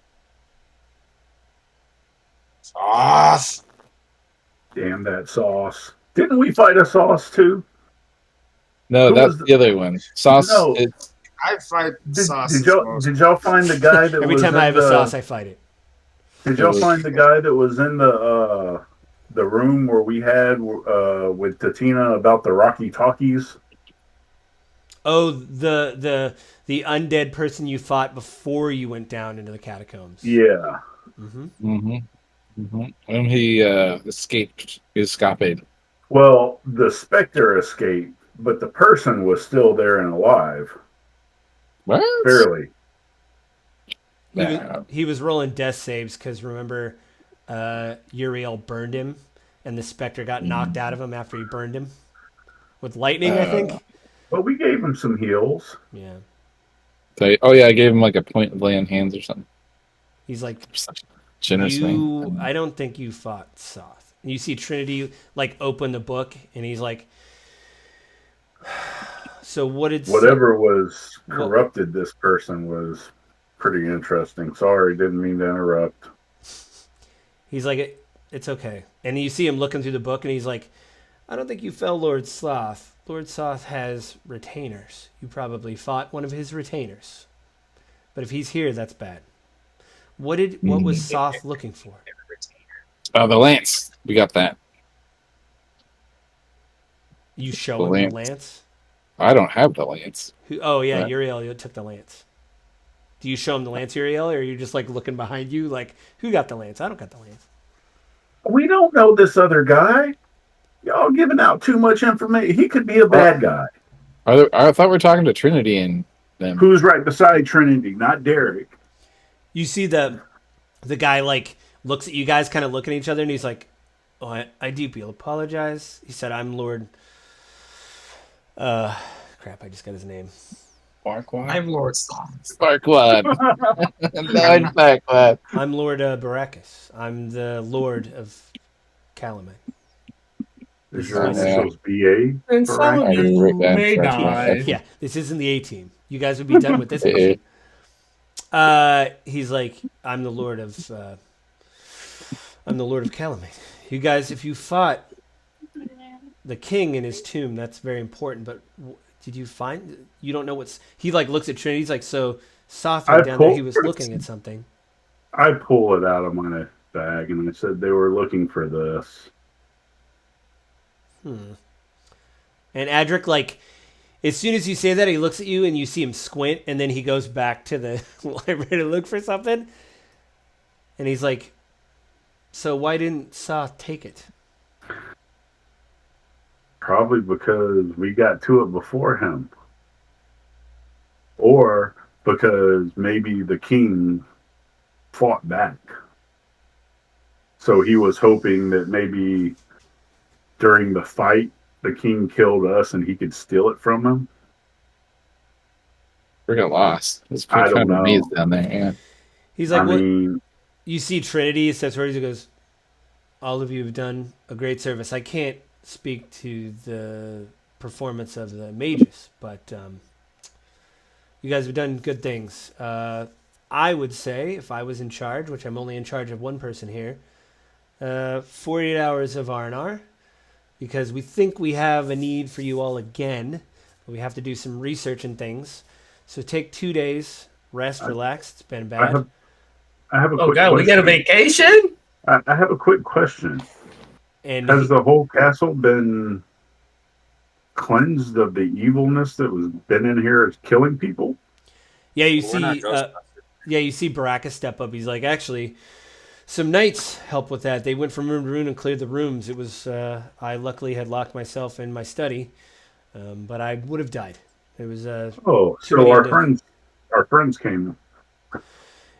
Sauce. Damn that sauce. Didn't we fight a sauce too? No, Who that's was- the other one. Sauce. No. I fight sauce. Did y'all find the guy that Every was time in I have the, a sauce, I fight it. Did y'all find the guy that was in the room where we had with Tatina about the Rocky Talkies? Oh, the undead person you fought before you went down into the catacombs. Yeah. When he escaped, Well, the Spectre escaped, but the person was still there and alive. What? Barely. He was rolling death saves because remember, Uriel burned him, and the specter got knocked out of him after he burned him with lightning. I think. But we gave him some heals. Yeah. Oh yeah, I gave him like a point of lay on hands or something. He's like, Such a generous man. I don't think you fought Soth. And you see Trinity like open the book, and he's like, so what did Whatever was corrupted this person was pretty interesting. Sorry, didn't mean to interrupt. He's like, it's okay. And you see him looking through the book, and he's like, I don't think you fell Lord Soth. Lord Soth has retainers. You probably fought one of his retainers. But if he's here, that's bad. What was Soth looking for? The lance. We got that. You show him the lance? I don't have the lance. Oh, yeah, Right. Uriel took the lance. Do you show him the lance, Uriel, or are you just like looking behind you like, who got the lance? I don't got the lance. We don't know this other guy. Y'all giving out too much information. He could be a bad guy. I thought we were talking to Trinity and them. Who's right beside Trinity, not Derek. You see the guy like looks at you guys, kind of looking at each other, and he's like, "Oh, I deeply apologize." He said, "I'm Lord." Crap! I just got his name. Farquaad? I'm Lord Sauce. Farquaad. No, Farquaad. I'm Lord Barakas. I'm the Lord of Calumet. Is your initials BA? And some of you Wrote down may Farquaad. die. Yeah, this isn't the A team. You guys would be done with this mission. He's like, I'm the Lord of Calumet. You guys, if you fought the king in his tomb. That's very important. But did you find? You don't know what's. He like looks at Trinity. He's like, so Sothra down there. He was looking at something. I pull it out of my bag and I said they were looking for this. And Adric, like, as soon as you say that, he looks at you and you see him squint, and then he goes back to the library to look for something. And he's like, so why didn't Soth take it? Probably because we got to it before him. Or because maybe the king fought back. So he was hoping that maybe during the fight, the king killed us and he could steal it from him. We got lost. It's I pretty don't kind of know. maze down there. Yeah. He's like, I what? mean, You see Trinity says, he goes, all of you have done a great service. I can't speak to the performance of the mages, but you guys have done good things. I would say, if I was in charge, which I'm only in charge of one person here, 48 hours of R&R, because we think we have a need for you all again. But we have to do some research and things. So take 2 days, rest, relax. It's been bad. I have a Oh quick God, question. we get a vacation? I have a quick question. And Has the whole castle been cleansed of the evilness that was been in here as killing people? yeah, you We're not see, Ghostbusters. you see Baraka step up. He's like, actually, some knights help with that. They went from room to room and cleared the rooms. It was I luckily had locked myself in my study, but I would have died. It was Oh, too so many our friends came.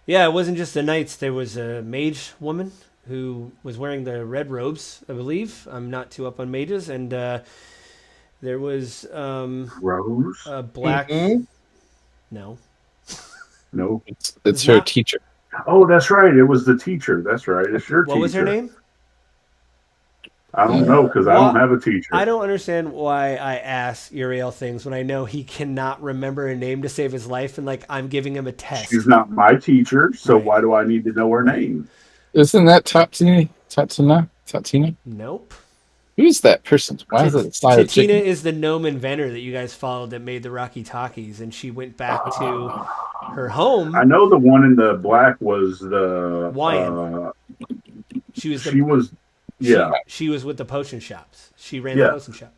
Yeah, it wasn't just the knights. There was a mage woman who was wearing the red robes, I believe. I'm not too up on mages. And there was Rose? a black... Mhm. No. No. It's her not- teacher. Oh, that's right. It was the teacher. That's right. It's your teacher. What was her name? I don't know because I don't have a teacher. I don't understand why I ask Uriel things when I know he cannot remember a name to save his life, and like I'm giving him a test. She's not my teacher, so Right. why do I need to know her name? Isn't that Tatina? Nope. Who's that person? Why is it silent? Titina is the gnome inventor that you guys followed that made the Rocky Talkies, and she went back to her home. I know the one in the black was the Wyan. She was the she was yeah. She was with the potion shops. She ran Yeah. the potion shop.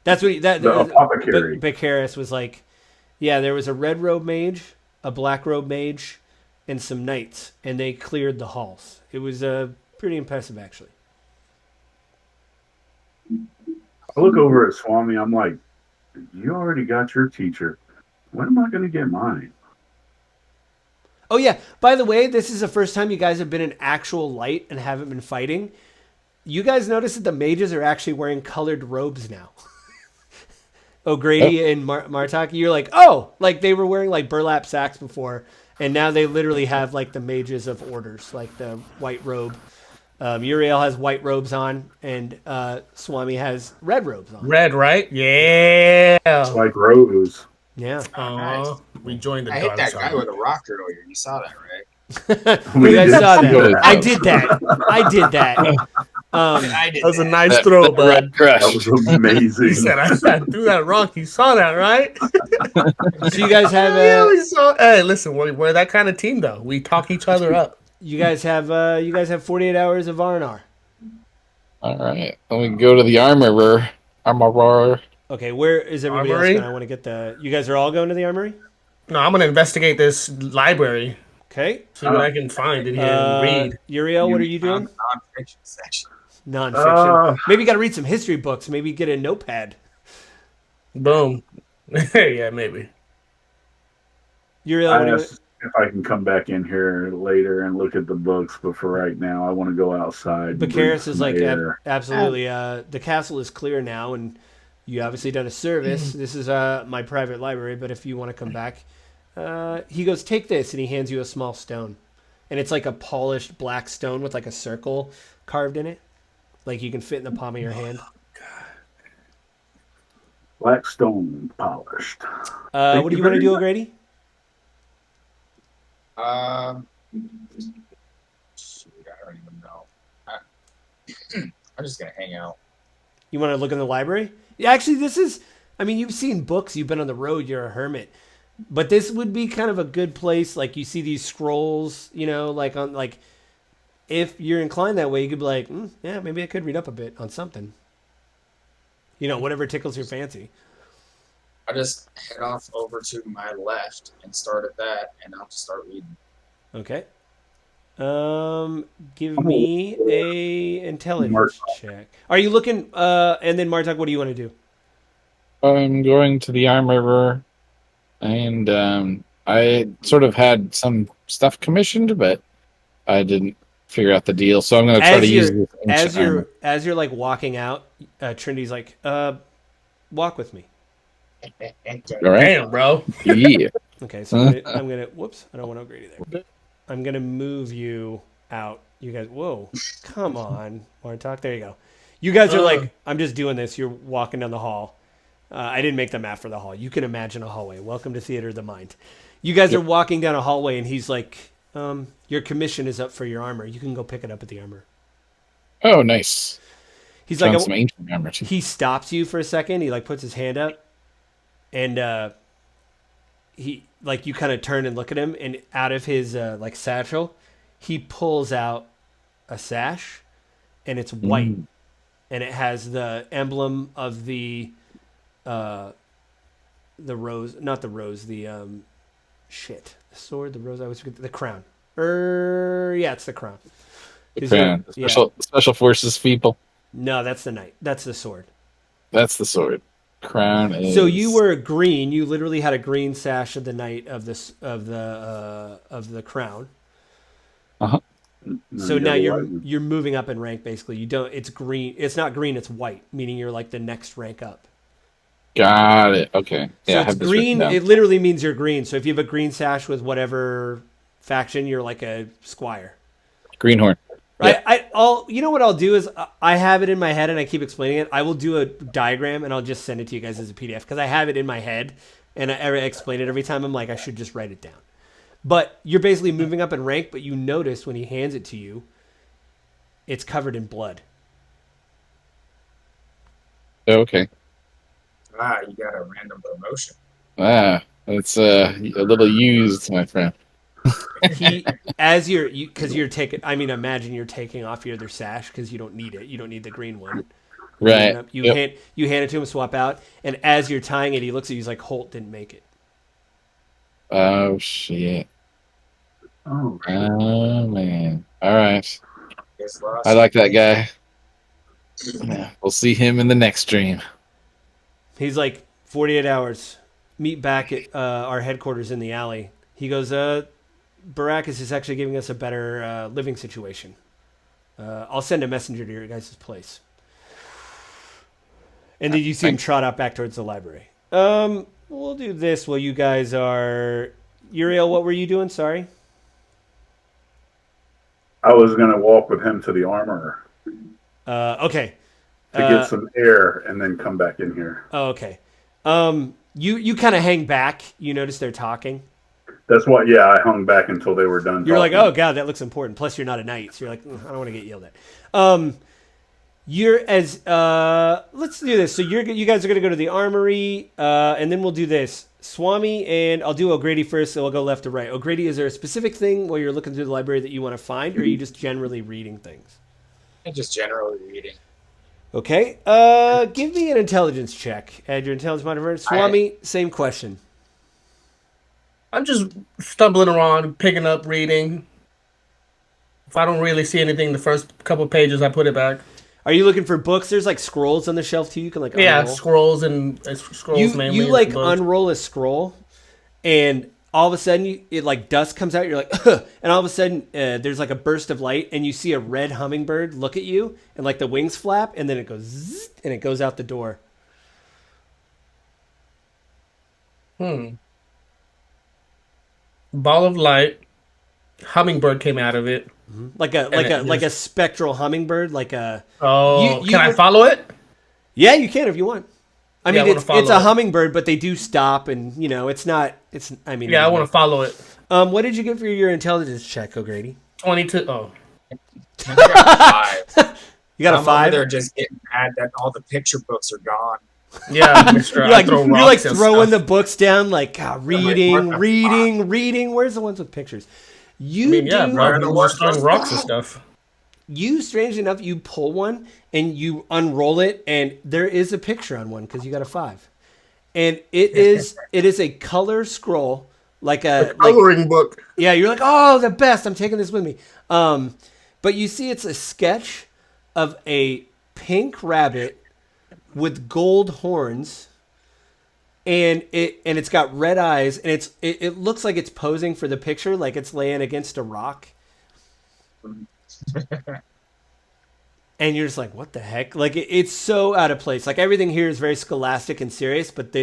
That's what The apothecary. Bakaris was like. Yeah, there was a red robe mage, a black robe mage, and some knights, and they cleared the halls. It was pretty impressive, actually. I look over at Swami. I'm like, you already got your teacher. When am I going to get mine? Oh yeah, by the way, this is the first time you guys have been in actual light and haven't been fighting. You guys notice that the mages are actually wearing colored robes now. O'Grady and Martok, you're like, oh, like they were wearing like burlap sacks before, and now they literally have like the mages of orders, like the white robe. Uriel has white robes on, and Swami has red robes on. Red, right? Yeah. Like Rose. Yeah. Aw, we joined the I hit dark that guy side. with a rock earlier. You saw that, right? You guys saw did that. see I did that. I did that. I did That was a that. nice throw, bud. Red crush. That was amazing. He said, I threw that rock. You saw that, right? So you guys have Yeah, we saw. Hey, listen, we're that kind of team, though. We talk each other up. you guys have 48 hours of R&R. All right. Then we go to the armorer. Armorer. Okay, where is everybody Armory? else going? I want to get the. You guys are all going to the armory. No, I'm gonna investigate this library. Okay. See what I can find in here and read. Uriel, what are you doing? Non-fiction section. Nonfiction. Maybe you got to read some history books. Maybe get a notepad. Boom. Yeah, maybe. Uriel, I what are you? asked if I can come back in here later and look at the books, but for right now, I want to go outside. and breathe Bakaris is some like air. absolutely. The castle is clear now, and you obviously done a service. This is my private library, but if you want to come back, he goes, take this, and he hands you a small stone, and it's like a polished black stone with like a circle carved in it, like you can fit in the palm of your hand. Black stone polished. What do you want to very do, much. O'Grady? Shoot, I don't even know. I'm just gonna hang out. You want to look in the library? Yeah, actually, this is. I mean, you've seen books. You've been on the road. You're a hermit, but this would be kind of a good place. Like you see these scrolls, like on like. If you're inclined that way, you could be like, yeah, maybe I could read up a bit on something. Whatever tickles your fancy. I just head off over to my left and start at that, and I'll just start reading. Okay. Give me a intelligence check. Are you looking? And then Martok, what do you want to do? I'm going to the armorer, and I sort of had some stuff commissioned, but I didn't figure out the deal. So I'm going to try to use this as you're like walking out. Trinity's like, walk with me. All right. Damn, bro. Yeah. Okay, so I'm gonna. Whoops, I don't want to upgrade you there. I'm gonna move you out. You guys, whoa, come on, Martok. There you go. You guys are like, I'm just doing this. You're walking down the hall. I didn't make the map for the hall. You can imagine a hallway. Welcome to Theater of the Mind. You guys are walking down a hallway, and he's like, your commission is up for your armor. You can go pick it up at the armor. Oh, nice. He's Found like, some ancient armor too. he stops you for a second. He like puts his hand up, and he like you kind of turn and look at him, and out of his like satchel, he pulls out a sash, and it's white, and it has the emblem of the rose, not the rose, the the sword, the rose. I always forget the crown. Yeah, it's the crown. Crown. Special forces people. No, that's the knight. That's the sword. That's the sword. Crown is. So you were green. You literally had a green sash of the knight of the crown. Uh-huh. So now you're moving up in rank. Basically, you don't. It's green. It's not green. It's white, meaning you're like the next rank up. Got it. Okay. So it's green. It literally means you're green. So if you have a green sash with whatever faction, you're like a squire. Greenhorn. Right. You know what I'll do is I have it in my head and I keep explaining it. I will do a diagram and I'll just send it to you guys as a PDF because I have it in my head and I explain it every time. I'm like, I should just write it down. But you're basically moving up in rank, but you notice when he hands it to you, it's covered in blood. Okay. You got a random promotion. It's a little used, my friend. Because you're taking. I mean, imagine you're taking off your other sash because you don't need it. You don't need the green one. Right. You hand it to him, swap out, and as you're tying it, he looks at you. He's like, "Holt didn't make it." Oh shit. Oh man. All right. I like that guy. We'll see him in the next dream. He's like, 48 hours. Meet back at our headquarters in the alley. He goes, Bakaris is actually giving us a better living situation. I'll send a messenger to your guys' place. And then you see him trot out back towards the library. We'll do this while you guys are... Uriel, what were you doing? Sorry. I was going to walk with him to the armorer. Okay. To get some air and then come back in here. Oh, okay. You kind of hang back. You notice they're talking. That's what, I hung back until they were done You're talking. like, oh, God, that looks important. Plus, you're not a knight. So you're like, I don't want to get yelled at. Let's do this. So you guys are going to go to the armory, and then we'll do this. Swami, and I'll do O'Grady first, so I'll go left to right. O'Grady, is there a specific thing while you're looking through the library that you want to find, or are you just generally reading things? I'm just generally reading. Okay. Give me an intelligence check. Add your intelligence modifier. Swami, same question. I'm just stumbling around, picking up, reading. If I don't really see anything the first couple pages, I put it back. Are you looking for books? There's like scrolls on the shelf too. You can like unroll. Scrolls mainly. You like unroll a scroll, and all of a sudden it like dust comes out. You're like, and all of a sudden there's like a burst of light, and you see a red hummingbird look at you, and like the wings flap, and then it goes zzz, and it goes out the door. Ball of light. Hummingbird came out of it. Like a spectral hummingbird, like a. Oh, can I follow it? Yeah, you can if you want. I mean, it's a it. hummingbird, but they do stop, and it's not. It's. I mean. Yeah, I want to follow it. What did you get for your intelligence check, O'Grady? 22. Oh. 5. You got a I'm over 5? there just getting mad that all the picture books are gone. Yeah, Mister. I throw you're rocks and throwing the stuff. books down, like, God, reading, what the reading. Where's the ones with pictures? I mean, yeah, bro. Where are the People ones just throwing with rocks and stuff. You, strangely enough, you pull one and you unroll it, and there is a picture on one because you got a 5, and it is a color scroll, like a Coloring book. yeah. You're like, oh, the best. I'm taking this with me. But you see, it's a sketch of a pink rabbit with gold horns, and it's got red eyes, and it looks like it's posing for the picture, like it's laying against a rock. And you're just like, what the heck? Like, it's so out of place. Like, everything here is very scholastic and serious, but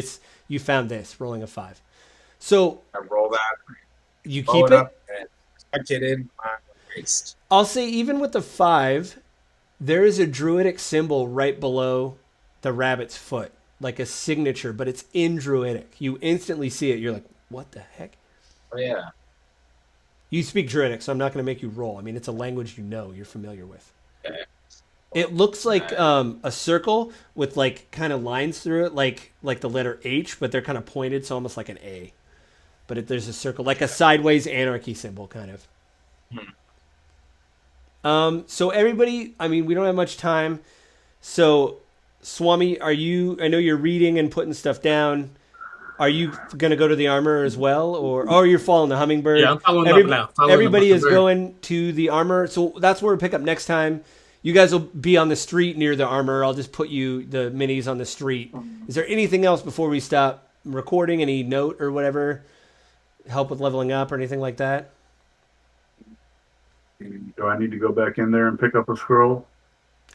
you found this, rolling a 5. So I roll that, you blow keep it it. up, and tuck it in my waist. I'll say, even with the 5, there is a druidic symbol right below the rabbit's foot, like a signature, but it's in druidic. You instantly see it. You're like, what the heck? Oh yeah. You speak druidic, so I'm not going to make you roll. I mean, it's a language you're familiar with. Okay. It looks like a circle with like kind of lines through it, like the letter H, but they're kind of pointed, so almost like an A. But there's a circle, like a sideways anarchy symbol, kind of. So everybody, I mean, we don't have much time. So, Swami, I know you're reading and putting stuff down. Are you going to go to the armor as well? Or you're following the hummingbird? Yeah, I'm following up now. Everybody is going to the armor. So that's where we pick up next time. You guys will be on the street near the armor. I'll just put the minis on the street. Is there anything else before we stop recording? Any note or whatever? Help with leveling up or anything like that? Do I need to go back in there and pick up a scroll?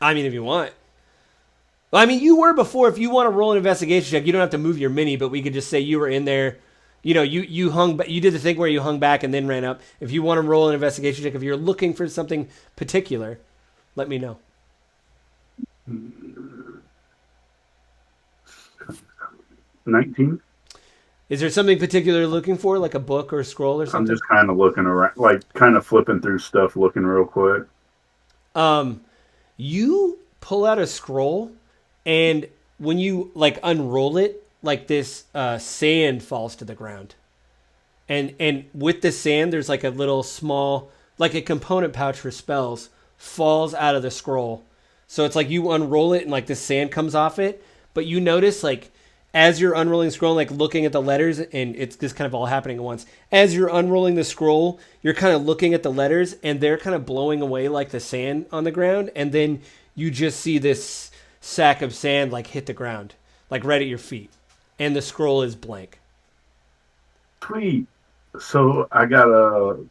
I mean, if you want. Well, I mean, you were before. If you want to roll an investigation check, you don't have to move your mini, but we could just say you were in there. You know, you hung. You did the thing where you hung back and then ran up. If you want to roll an investigation check, if you're looking for something particular, let me know. 19. Is there something particular you're looking for, like a book or a scroll or I'm something? just kind of looking around, like kind of flipping through stuff, looking real quick. You pull out a scroll, and when you like unroll it, like this sand falls to the ground, and with the sand, there's like a little small, like a component pouch for spells, falls out of the scroll. So it's like you unroll it, and like the sand comes off it, but you notice like, as you're unrolling the scroll, like looking at the letters, and it's just kind of all happening at once. As you're unrolling the scroll, you're kind of looking at the letters, and they're kind of blowing away like the sand on the ground, and then you just see this sack of sand like hit the ground, like right at your feet, and the scroll is blank. Sweet. So I got a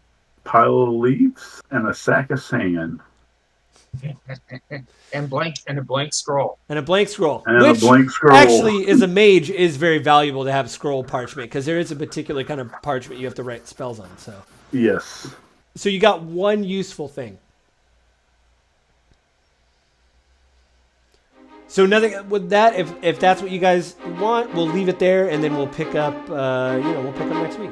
pile of leaves and a sack of sand. And a blank scroll. And a blank scroll. And which a blank scroll. actually, as a mage, is very valuable to have scroll parchment, because there is a particular kind of parchment you have to write spells on. Yes. So you got one useful thing. So nothing with that. If that's what you guys want, we'll leave it there, and then we'll pick up. We'll pick up next week.